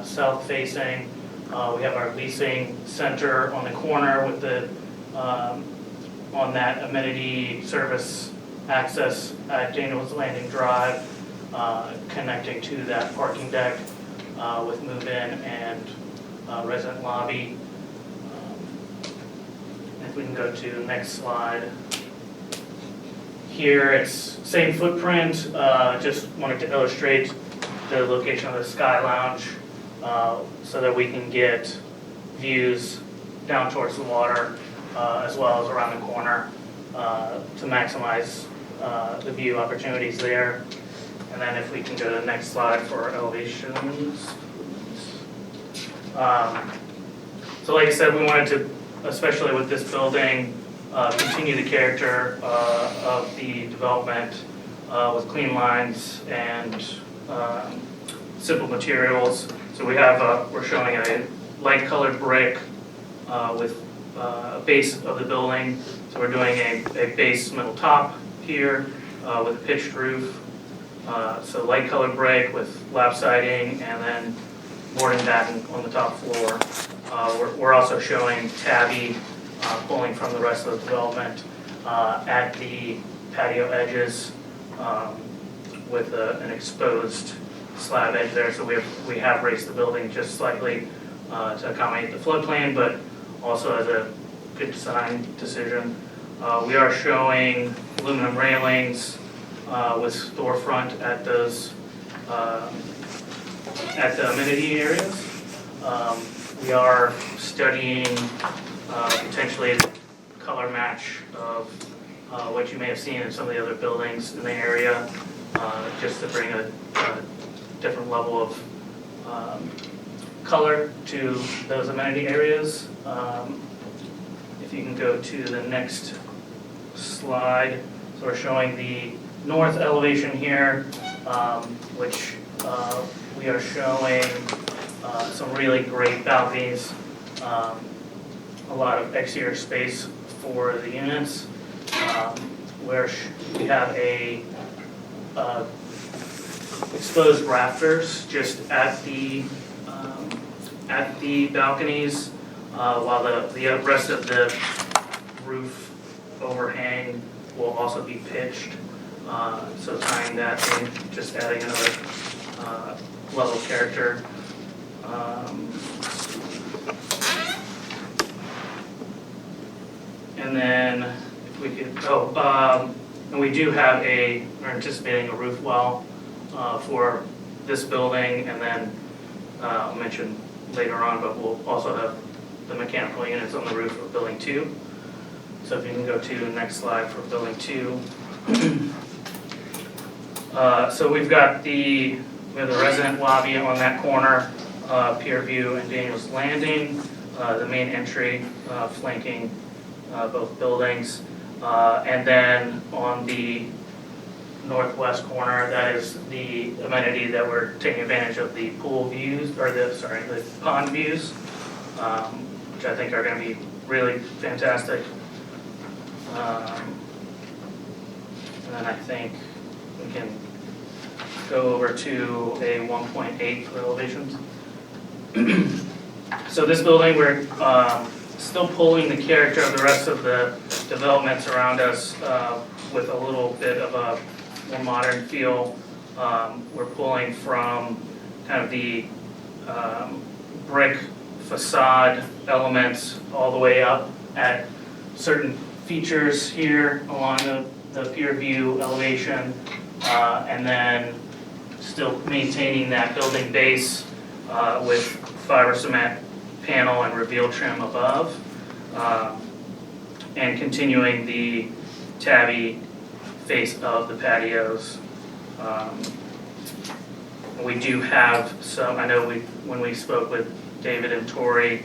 south facing. We have our leasing center on the corner with the, on that amenity service access at Daniels Landing Drive, connecting to that parking deck with move-in and resident lobby. If we can go to the next slide. Here it's same footprint, just wanted to illustrate the location of the Sky Lounge so that we can get views down towards the water as well as around the corner to maximize the view opportunities there. And then if we can go to the next slide for elevations. So like I said, we wanted to, especially with this building, continue the character of the development with clean lines and simple materials. So we have, we're showing a light colored brick with a base of the building. So we're doing a base metal top here with a pitched roof. So light colored brick with lap siding and then boarding batten on the top floor. We're also showing tabby pulling from the rest of the development at the patio edges with an exposed slab edge there. So we have raised the building just slightly to accommodate the floodplain, but also as a good design decision. We are showing aluminum railings with storefront at those at the amenity areas. We are studying potentially a color match of what you may have seen in some of the other buildings in the area, just to bring a different level of color to those amenity areas. If you can go to the next slide. So we're showing the north elevation here, which we are showing some really great balconies, a lot of exterior space for the units, where we have a exposed rafters just at the balconies, while the rest of the roof overhang will also be pitched. So tying that in, just adding another level of character. And then if we could, and we do have we're anticipating a roof well for this building, and then I'll mention later on, but we'll also have the mechanical units on the roof of building 2. So if you can go to the next slide for building 2. So we have the resident lobby on that corner, Pier View and Daniels Landing, the main entry flanking both buildings. And then on the northwest corner, that is the amenity that we're taking advantage of, the pool views, or the pond views, which I think are going to be really fantastic. And then I think we can go over to a 1.8 for elevations. So this building, we're still pulling the character of the rest of the developments around us with a little bit of a more modern feel. We're pulling from kind of the brick facade elements all the way up at certain features here along the Pier View elevation, and then still maintaining that building base with fiber cement panel and reveal trim above, and continuing the tabby face of the patios. We do have some, I know when we spoke with David and Tori,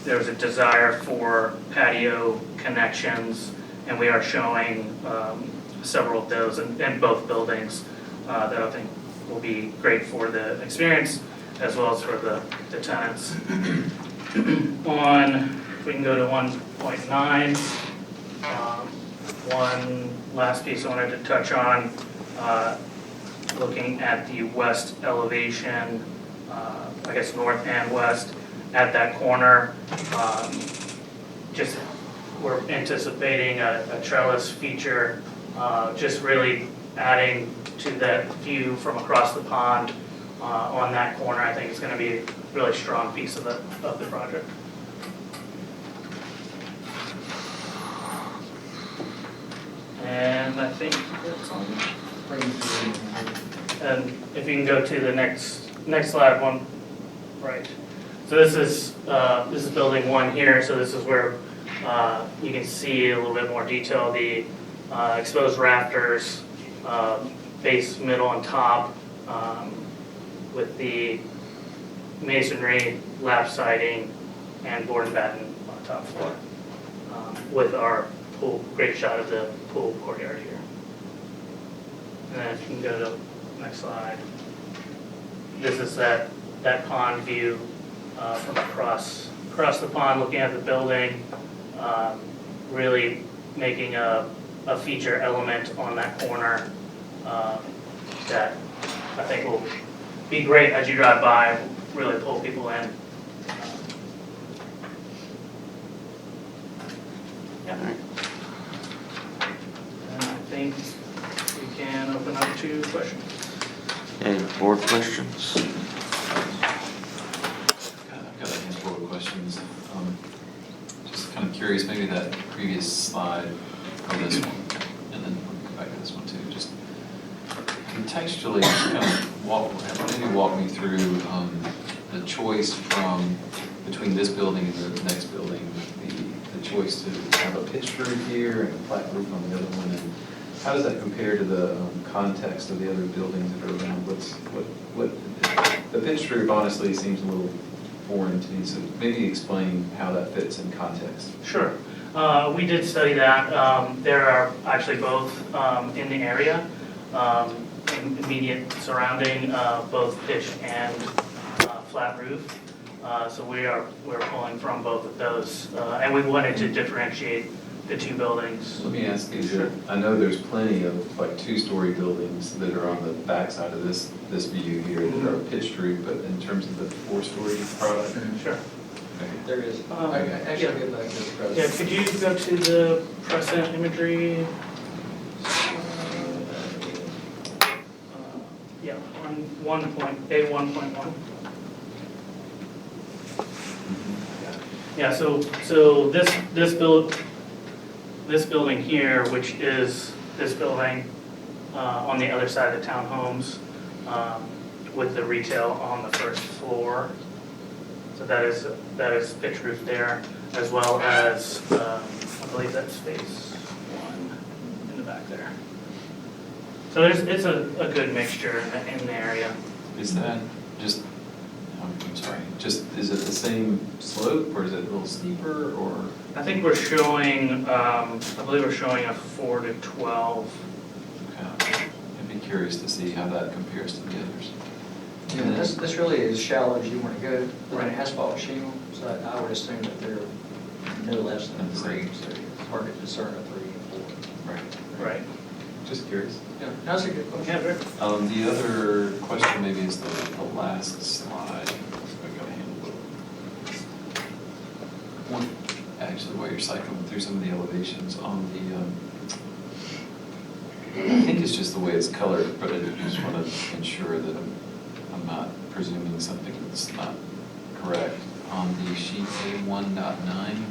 there was a desire for patio connections, and we are showing several of those in both buildings that I think will be great for the experience as well as for the tenants. If we can go to 1.9, one last piece I wanted to touch on, looking at the west elevation, I guess north and west, at that corner. Just we're anticipating a trellis feature, just really adding to that view from across the pond on that corner. I think it's going to be a really strong piece of the project. And I think that's on. And if you can go to the next slide, one, right. So this is building one here. So this is where you can see a little bit more detail, the exposed rafters, base, middle, and top, with the masonry, lap siding, and board and batten on the top floor, with our pool, great shot of the pool courtyard here. And then if you can go to the next slide. This is that pond view from across the pond, looking at the building, really making a feature element on that corner that I think will be great as you drive by, really pull people in. Yeah. And I think we can open up to questions. Any board questions? I've got a handful of questions. Just kind of curious, maybe that previous slide or this one, and then we'll come back to this one too. Just contextually, just kind of walk me through the choice between this building and the next building, the choice to have a pitched roof here and a flat roof on the other one, and how does that compare to the context of the other buildings that are around? What the pitched roof honestly seems a little foreign to me, so maybe explain how that fits in context. Sure. We did study that. There are actually both in the area, immediate surrounding, both pitched and flat roof. So we're pulling from both of those, and we wanted to differentiate the two buildings. Let me ask you, Sure. I know there's plenty of like two-story buildings that are on the backside of this view here that are pitched roof, but in terms of the four-story product? Sure. Okay. There is. Okay. Actually, get back to the president. Yeah, could you go to the precedent imagery? Yeah, A1.1. Yeah, so this building here, which is this building on the other side of the townhomes, with the retail on the first floor. So that is pitch roof there, as well as I believe that's phase one in the back there. So it's a good mixture in the area. Is that just, I'm sorry, is it the same slope or is it a little steeper or? I think we're showing, I believe we're showing a 4 to 12. Okay. I'd be curious to see how that compares to the others. Yeah, this really is shallow as you want to go with an asphalt shingle, so I would assume that they're no less than 3, so it's hard to discern a 3 and 4. Right. Right. Just curious. Yeah, that's a good question. Yeah, very. The other question maybe is the last slide. I've got a handle it. One, actually, while you're cycling through some of the elevations on the, I think it's just the way it's colored, but I just want to ensure that I'm not presuming something that's not correct. On the sheet A1.9,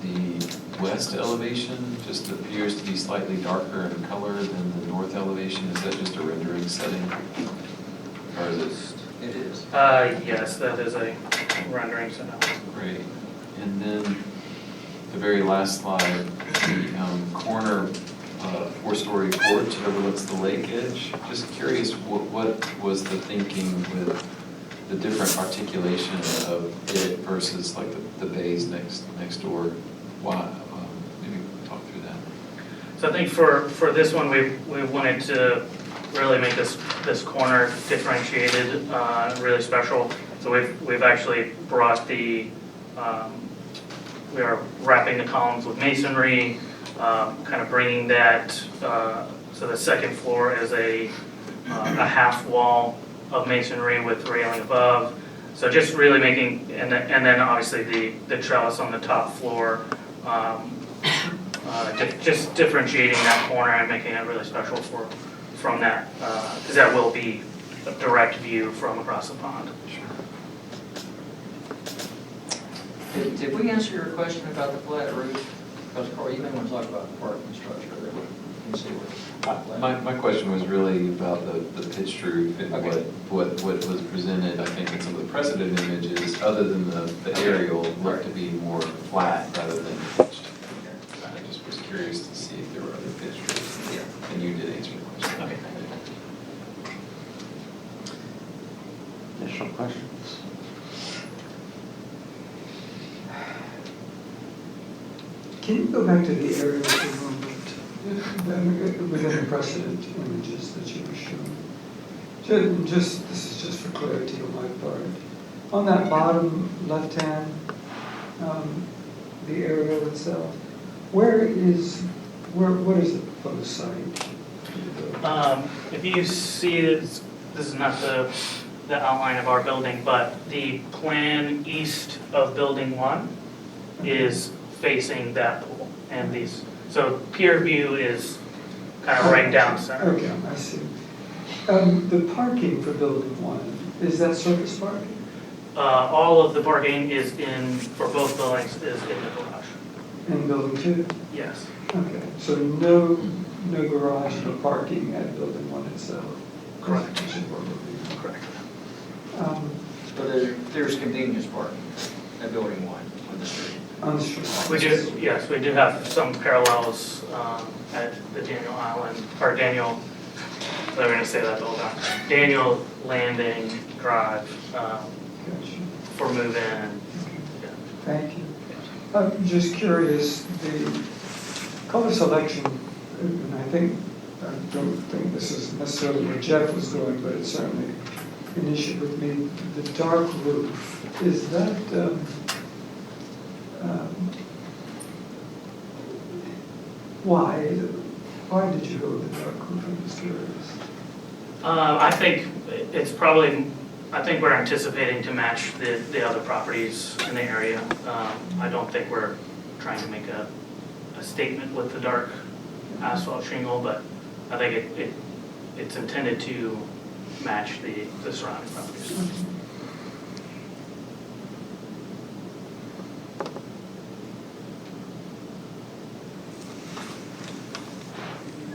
the west elevation just appears to be slightly darker in color than the north elevation. Is that just a rendering setting? Or is it? It is. Yes, that is a rendering, so no. Great. And then the very last slide, the corner four-story porch that overlooks the lake edge. Just curious, what was the thinking with the different articulation of it versus like the bays next door? Why? Maybe talk through that. So I think for this one, we wanted to really make this corner differentiated, really special. So we've actually brought we are wrapping the columns with masonry, kind of bringing that, so the second floor is a half wall of masonry with railing above. So just really making, and then obviously the trellis on the top floor, just differentiating that corner and making it really special from that, because that will be a direct view from across the pond. Did we answer your question about the flat roof? Because Corey, you may want to talk about the parking structure that we can see where. My question was really about the pitched roof and Okay. what was presented, I think, in some of the precedent images, other than the aerial, looked to be more flat rather than pitched. I just was curious to see if there were other pitched roofs. Yeah. And you did answer the question. Okay. Additional questions? Can you go back to the aerial for a moment? Within the precedent images that you were showing. This is just for clarity on my part. On that bottom left-hand, the aerial itself, what is the proposed site? If you see this is not the outline of our building, but the plan east of building 1 is facing that pool and these. So pier view is kind of right down center. Okay, I see. The parking for building 1, is that surface parking? All of the parking for both buildings is in the garage. In building 2? Yes. Okay, so no garage, no parking at building 1 itself? Correct. Which is what we're doing. Correct. But there's convenience parking at building 1 on the street. On the street? We do have some parallels at the Daniel Island, or Daniel, I'm going to say that the whole time, Daniel Landing Drive Gotcha. for move-in. Yeah. Thank you. I'm just curious, the color selection, and I don't think this is necessarily where Jeff was going, but it's certainly an issue with me. The dark roof, is that, why did you go with the dark roof? I'm just curious. I think we're anticipating to match the other properties in the area. I don't think we're trying to make a statement with the dark asphalt shingle, but I think it's intended to match the surrounding properties.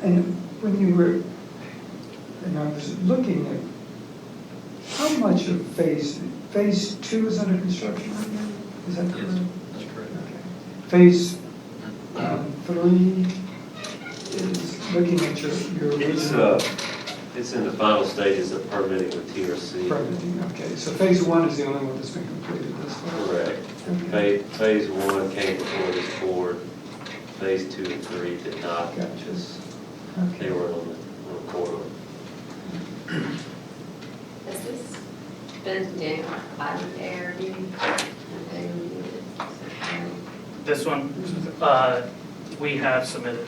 And when you were, and I was looking at how much of phase 2 is under construction right now? Is that correct? Yes, that's correct. Okay. Phase 3 is looking at your original It's in the final stages of permitting with TRC. permitting. Okay, so phase 1 is the only one that's been completed this far? Correct. Okay. Phase 1 came before this board. Phase 2 and 3 did not. Gotcha. They Okay. were on the corridor. Has this been Daniel Island ARD? This one, we have submitted.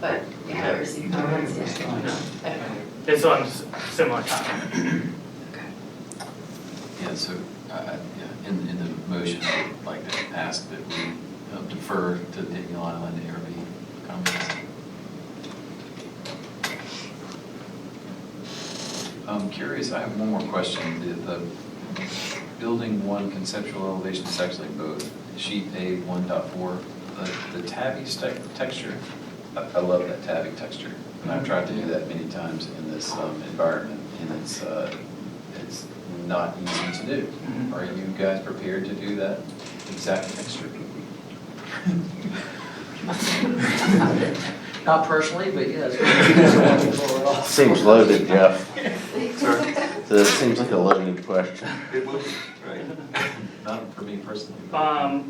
But you haven't received comments yet? No. Okay. It's on similar time. Yeah, so, in the motion, I'd like to ask that we defer to Daniel Island ARB comments. I'm curious, I have one more question. The building 1 conceptual elevation is actually both sheet A 1.4, the tabby texture. I love that tabby texture, and I've tried to do that many times in this environment, and it's not easy to do. Are you guys prepared to do that exact texture? Not personally, but yes. Seems loaded, Jeff. Sorry? That seems like a loaded question. It will, right? Not for me personally. I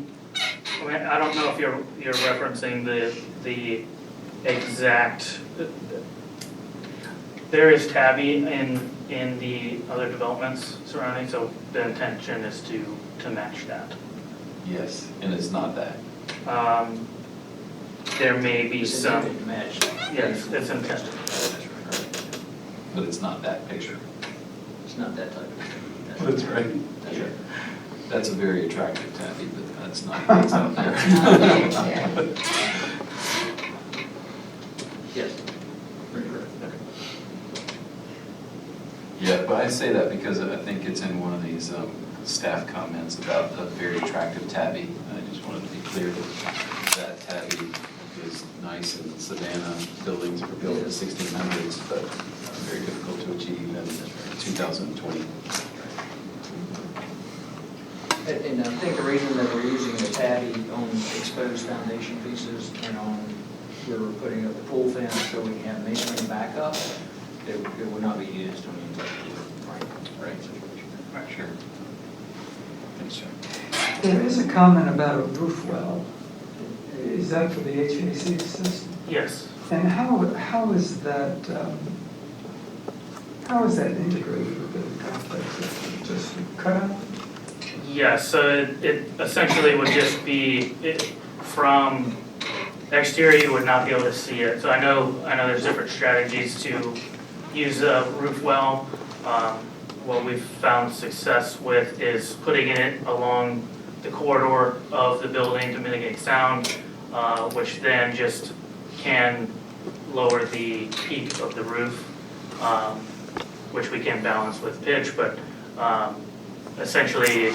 don't know if you're referencing the exact. There is tabby in the other developments surrounding, so the intention is to match that. Yes, and it's not that. There may be some, Match. yes, it's intended. But it's not that picture. It's not that type of thing. That's right. That's right. That's a very attractive tabby, but that's not what's out there. Yes. Yeah, but I say that because I think it's in one of these staff comments about a very attractive tabby. I just wanted to be clear that that tabby is nice in Savannah. Buildings were built in the 1600s, but very difficult to achieve in 2020. And I think the reason that we're using the tabby on exposed foundation pieces and on where we're putting up the pool fence so we can have masonry backup, it would not be used on the entire Right. Right, sure. Thanks, sir. There is a comment about a roof well. Is that for the HVAC system? Yes. And how is that integrated with the complex system? Just cut out? Yes, so it essentially would just be, from exterior, you would not be able to see it. So I know there's different strategies to use a roof well. What we've found success with is putting it along the corridor of the building to mitigate sound, which then just can lower the peak of the roof, which we can balance with pitch, but essentially,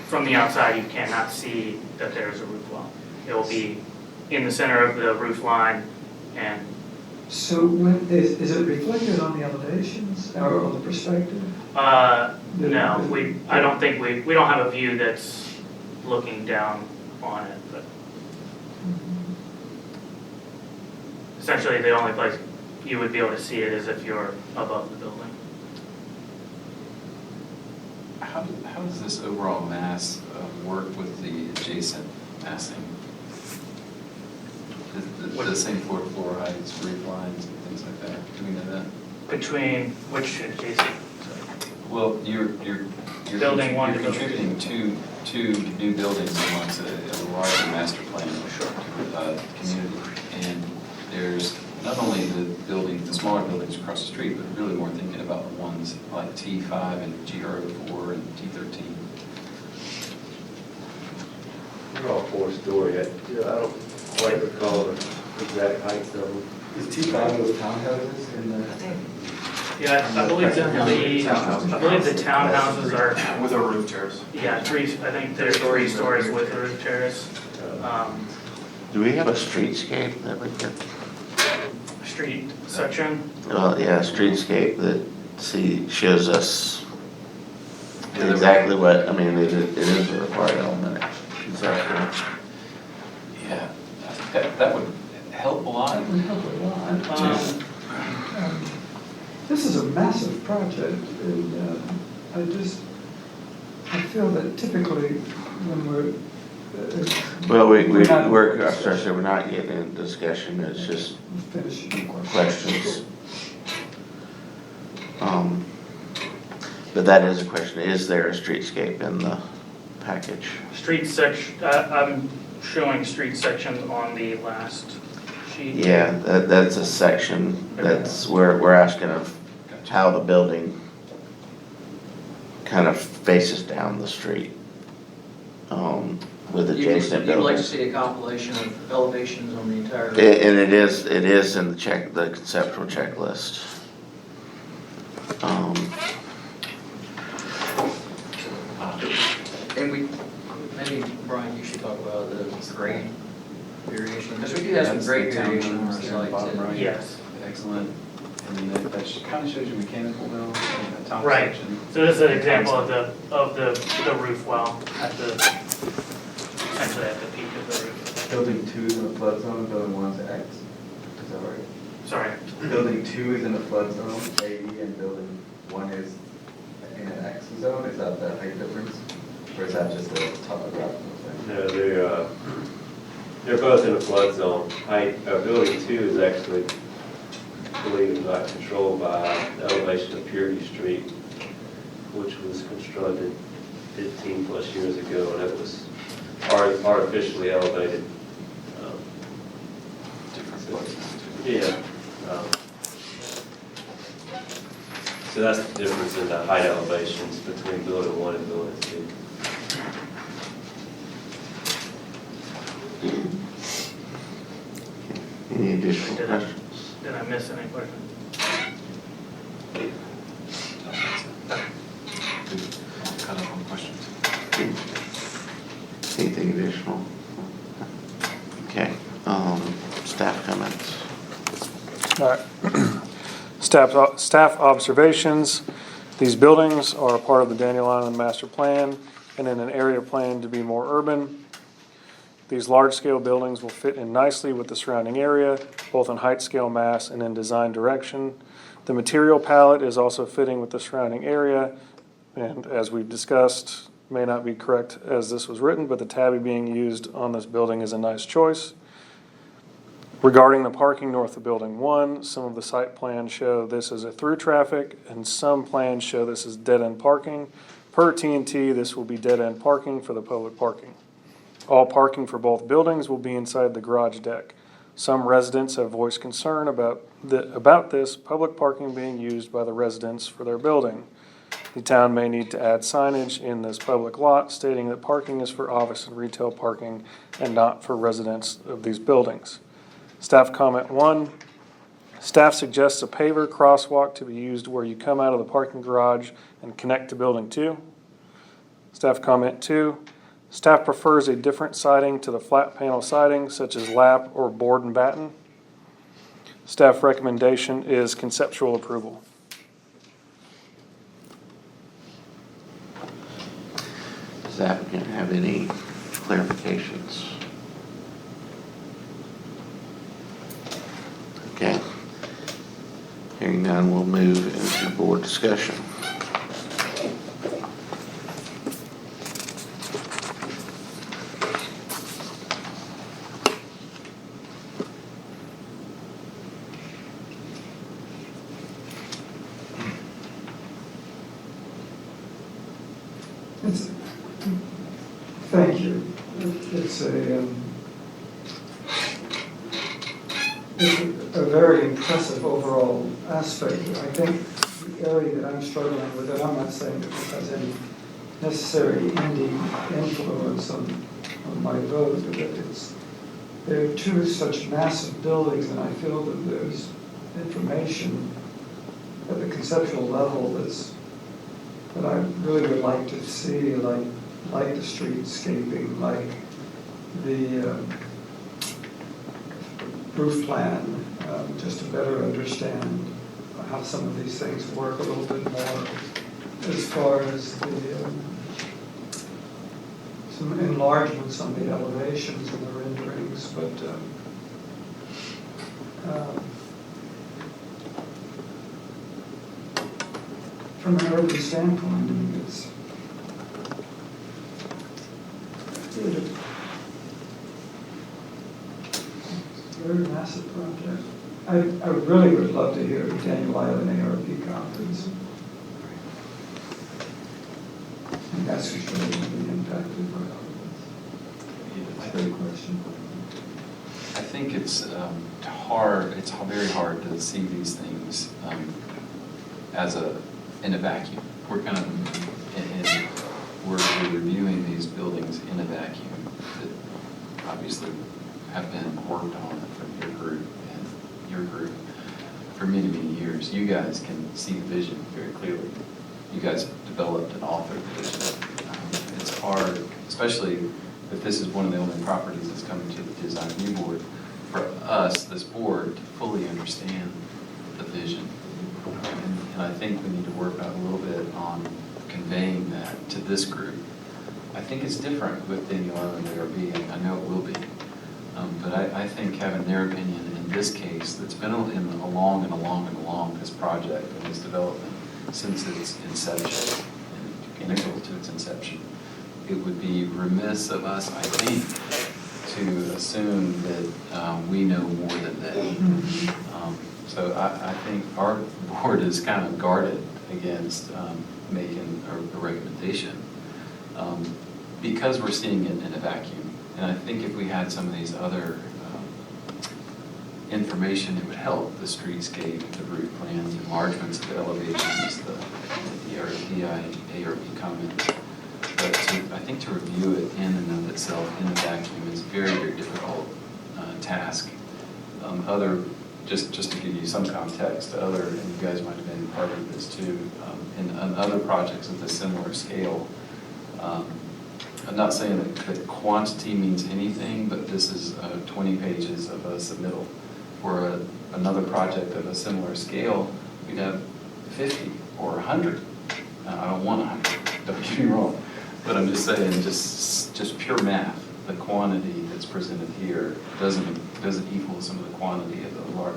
from the outside, you cannot see that there is a roof well. It will be in the center of the roof line, and So is it reflected on the elevations or on the perspective? no, I don't think we don't have a view that's looking down on it, but essentially, the only place you would be able to see it is if you're above the building. How does this overall mass work with the adjacent massing? The same floor heights, roof lines, and things like that? Do we know that? Between which adjacent? Well, you're Building one to you're building contributing two new buildings amongst a larger master plan community. And there's not only the smaller buildings across the street, but really more thinking about the ones like T5 and GR04 and T13. They're all four-story. I don't quite recall the exact heights of them. Is T5 those townhouses in the? Yeah, I believe the townhouses are, With a roof terrace. yeah, I think they're 3 stories with a roof terrace. Do we have a streetscape that we could, Street section. well, yeah, streetscape that shows us exactly what, I mean, it is a required element. Exactly. Yeah, that would help a lot. It would help a lot. This is a massive project, and I feel that typically when Well, we're not- we're not getting into discussion, it's just finishing questions. But that is a question, is there a streetscape in the package? Street section, I'm showing street sections on the last sheet. Yeah, that's a section, that's where we're asking of how the building kind of faces down the street, with adjacent You'd like to buildings. see a compilation of elevations on the entire. And it is in the conceptual checklist. And maybe, Brian, you should talk about the grade variation, because we do have some grade variation on our site Bottom too. right. Yes. Excellent. And that kind of shows you mechanical mill in the top Right. section. So this is an example of the roof well essentially at the peak of the roof. Building 2 is in a flood zone, building 1's X. Is that right? Sorry. Building 2 is in a flood zone, AE, and building 1 is in an X zone. Is that the height difference? Or is that just a topographical thing? No, they're both in a flood zone. Building 2 is actually believe it got controlled by elevation of Purity Street, which was constructed 15 plus years ago, and it was artificially elevated. Different places. Yeah. So that's the difference in the height elevations between building 1 and building 2. Any additional Did questions? I miss any questions? Cut off on questions. Anything additional? Okay, staff comments. All right. Staff observations. These buildings are a part of the Daniel Island Master Plan and in an area planned to be more urban. These large-scale buildings will fit in nicely with the surrounding area, both in height, scale, mass, and in design direction. The material palette is also fitting with the surrounding area, and as we've discussed, may not be correct as this was written, but the tabby being used on this building is a nice choice. Regarding the parking north of Building 1, some of the site plans show this as a through traffic, and some plans show this as dead-end parking. Per T&T, this will be dead-end parking for the public parking. All parking for both buildings will be inside the garage deck. Some residents have voiced concern about this public parking being used by the residents for their building. The town may need to add signage in this public lot stating that parking is for office and retail parking and not for residents of these buildings. Staff comment 1, staff suggests a paver crosswalk to be used where you come out of the parking garage and connect to Building 2. Staff comment 2, staff prefers a different siding to the flat panel siding such as lap or board and batten. Staff recommendation is conceptual approval. Does the applicant have any clarifications? Okay. Hearing none, we'll move into board discussion. Thank you. It's a very impressive overall aspect. I think the area that I'm struggling with, and I'm not saying that this has any necessary influence on my vote, but there are two such massive buildings, and I feel that there's information at the conceptual level that I really would like to see, like the streetscaping, like the roof plan, just to better understand how some of these things work a little bit more as far as the some enlargements on the elevations and the renderings, but from an urban standpoint, it's a very massive project. I really would love to hear Daniel Island ARP conference. And that's who's really going to be impacted by all of this. That's a great question. I think it's hard, it's very hard to see these things in a vacuum. We're kind of, we're reviewing these buildings in a vacuum that obviously have been worked on from your group and your group for many, many years. You guys can see the vision very clearly. You guys developed and authored the vision. It's hard, especially if this is one of the only properties that's coming to the design review board, for us, this board, to fully understand the vision. And I think we need to work out a little bit on conveying that to this group. I think it's different with Daniel Island DRB. I know it will be. But I think having their opinion in this case, that's been along this project and this development since its inception, and integral to its inception, it would be remiss of us, I think, to assume that we know more than they. So I think our board is kind of guarded against making a recommendation because we're seeing it in a vacuum. And I think if we had some of these other information, it would help the streetscape, the route plans, enlargements of the elevations, the DRB comments. But I think to review it in and of itself in a vacuum is a very, very difficult task. Just to give you some context, and you guys might have been part of this too, in other projects of a similar scale, I'm not saying that quantity means anything, but this is 20 pages of a submittal. For another project of a similar scale, we'd have 50 or 100. Now, I don't want 100, don't get me wrong, but I'm just saying, just pure math, the quantity that's presented here doesn't equal some of the quantity of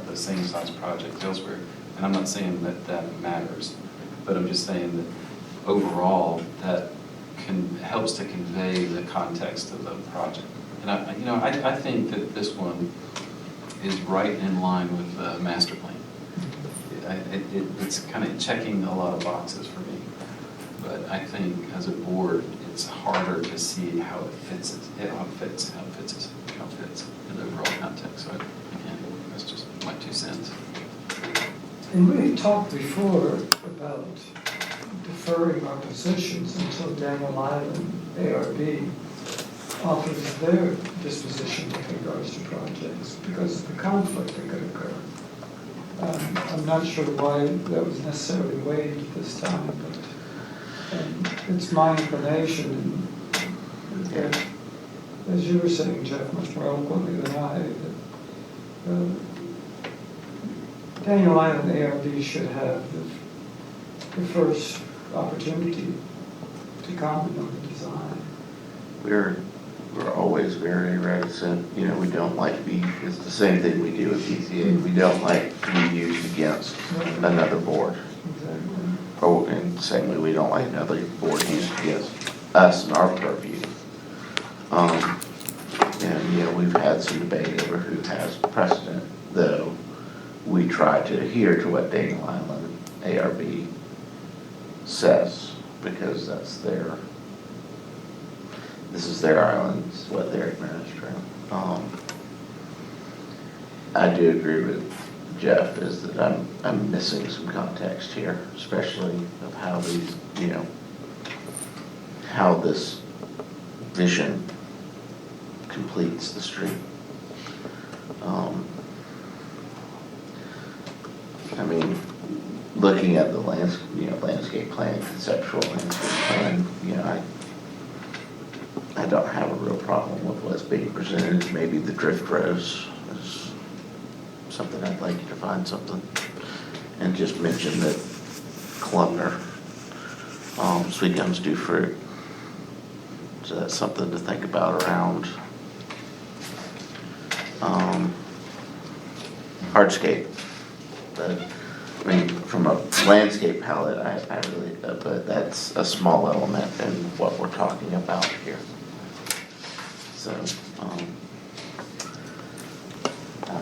the same size projects elsewhere. And I'm not saying that matters, but I'm just saying that overall, that helps to convey the context of the project. And I think that this one is right in line with the master plan. It's kind of checking a lot of boxes for me, but I think as a board, it's harder to see how it fits in the overall context. So again, that's just my 2 cents. And we talked before about deferring our positions until Daniel Island ARB offers their disposition with regards to projects because of the conflict that could occur. I'm not sure why that was necessarily waived this time, but it's my inclination, and as you were saying, Jeff, much more eloquently than I, that Daniel Island ARB should have the first opportunity to comment on the design. We're always very reticent, we don't like to be, it's the same thing we do with PCA, we don't like to be used against another board. Exactly. And the same way we don't like another board used against us and our purview. And we've had some debate over who has precedent, though we try to adhere to what Daniel Island ARB says, because this is their island, this is what they're administering. I do agree with Jeff, is that I'm missing some context here, especially of how these, how this vision completes the street. Looking at the landscape plan, conceptual landscape plan, I don't have a real problem with what's being presented. Maybe the drift rows is something I'd like you to find something. And just mention that columnar, sweet gums do fruit. So that's something to think about around hardscape. But from a landscape palette, I really, but that's a small element in what we're talking about here. So, I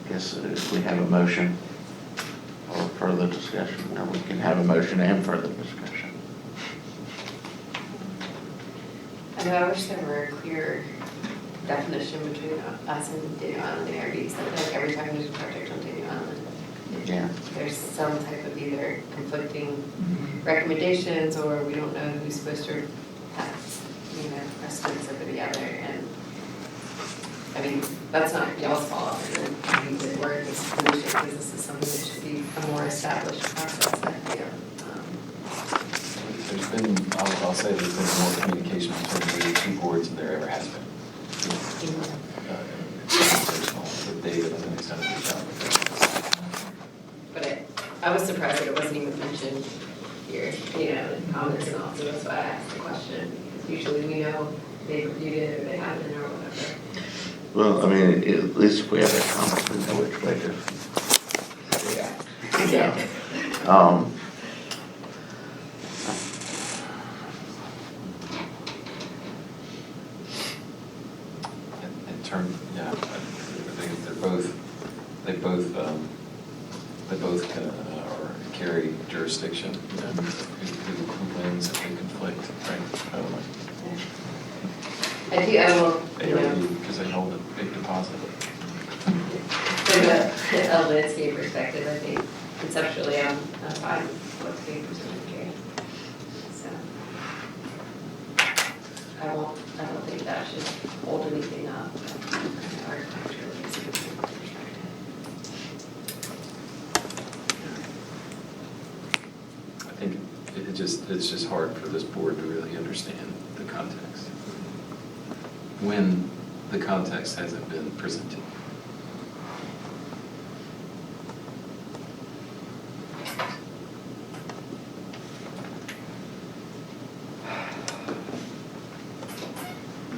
guess if we have a motion or further discussion, or we can have a motion and further discussion. I know, I wish there were a clear definition between us and Daniel Island ARB, because I feel like every time there's a project on Daniel Island, there's some type of either conflicting recommendations, or we don't know who's supposed to have, precedence over the other. And that's not y'all's fault, and we did work as a solution, because this is something that should be a more established process, I feel. There's been, I'll say there's been more communication between the 2 boards than there ever has been. With David, I think he's done a good job with that. But I was surprised that it wasn't even mentioned here, in comments and all, so that's why I asked the question. Because usually we know they reviewed it or they haven't or whatever. Well, at least if we have a comment, we know which way to react. Yeah. I think they're both they both carry jurisdiction, who wins if they conflict, right? I will, you know, Because they hold a big deposit. from a landscape perspective, I think conceptually I'm fine with what's being presented here. So I don't think that should hold anything up architecturally. I think it's just hard for this board to really understand the context when the context hasn't been presented.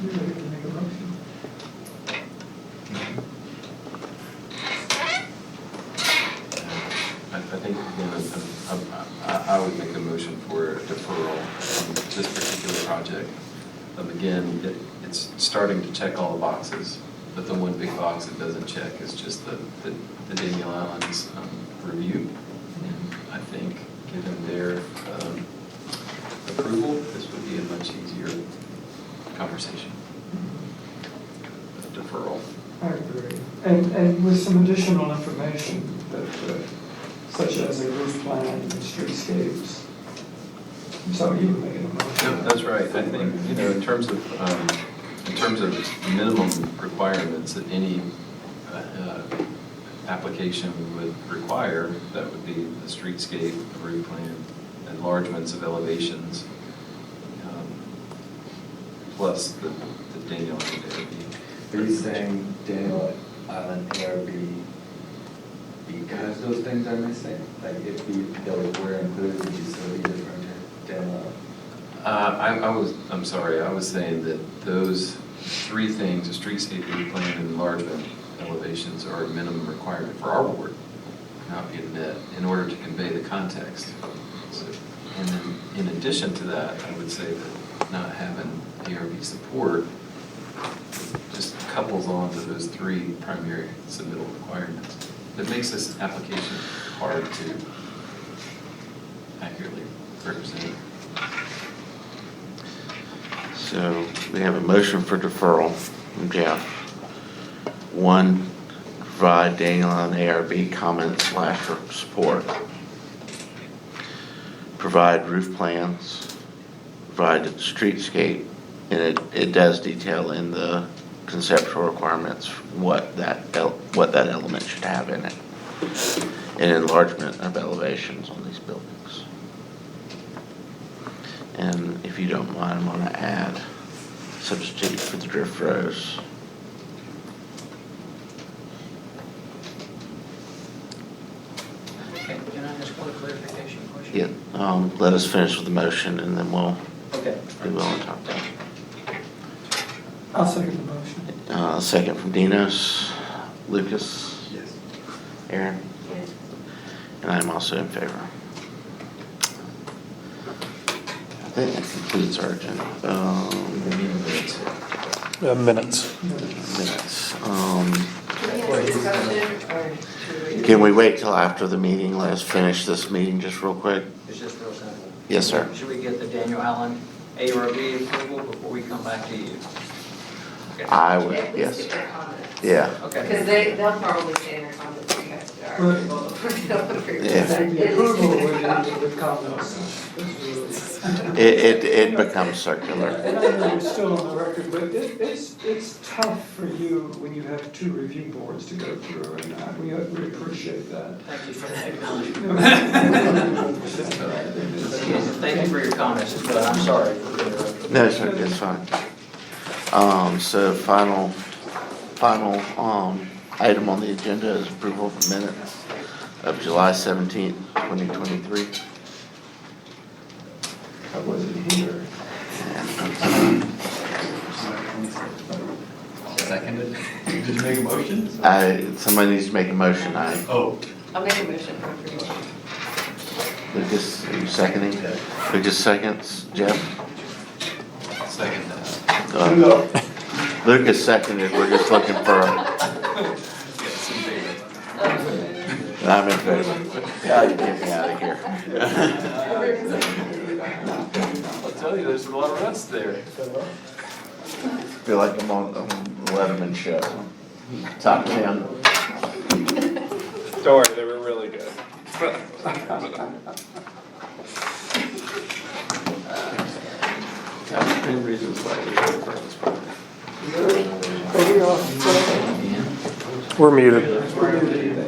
You ready to make a motion? I think, I would make a motion for a deferral on this particular project. Again, it's starting to check all the boxes, but the one big box it doesn't check is just the Daniel Allen's review. And I think, given their approval, this would be a much easier conversation. A deferral. I agree. And with some additional information that, such as a roof plan and streetscapes. So you were making a motion. Yep, that's right. I think, in terms of minimum requirements that any application would require, that would be the streetscape, the roof plan, enlargements of elevations, plus the Daniel Allen ARB. Are you saying Daniel Allen ARB because those things are missing? Like if those were included, would you still be different to Daniel Allen? I'm sorry, I was saying that those three things, the streetscape, roof plan, and enlargement elevations are a minimum requirement for our board, not being met, in order to convey the context. So, and then, in addition to that, I would say that not having ARB support just couples on to those three primary submittal requirements. It makes this application hard to accurately represent. So we have a motion for deferral from Jeff. One, provide Daniel on ARB comment/support. Provide roof plans, provide streetscape, and it does detail in the conceptual requirements what that element should have in it. An enlargement of elevations on these buildings. And if you don't mind, I'm gonna add substitute for the drift rows. Okay, can I ask one clarification question? Yeah, let us finish with the motion and then we'll Okay. be willing to talk about it. I'll second the motion. Second from Dinos. Lucas? Yes. Aaron? Yes. And I'm also in favor. I think that concludes our agenda. Minutes. Minutes. Can we have a discussion or should we? Can we wait till after the meeting? Let us finish this meeting just real quick. It's just real simple. Yes, sir. Should we get the Daniel Allen ARB approval before we come back to you? Okay. I would, At least yes. get their comments. Yeah. Okay. Because they'll probably say in their comments, we have to our approval before they'll approve. Yeah. The approval with comments. It becomes circular. And I know you're still on the record, but it's tough for you when you have two review boards to go through, and we appreciate that. Thank you for that acknowledgement. No, Thank you for your comments, but I'm sorry for interrupting. No, sir, it's fine. So final item on the agenda is approval of minutes of July 17th, 2023. I wasn't here. Seconded? Did you make a motion? Somebody needs to make a motion. Oh. I'll make a motion for approval. Lucas, are you seconding? Lucas seconds. Jeff? Second that. Lucas seconded. We're just looking for Yes, in favor. And I'm in favor. Yeah, you get me out of here. I'll tell you, there's a lot of rust there. Feel like I'm on the Letterman show. Top 10. Don't worry, they were really good. That's three reasons why we should purchase property. We're muted.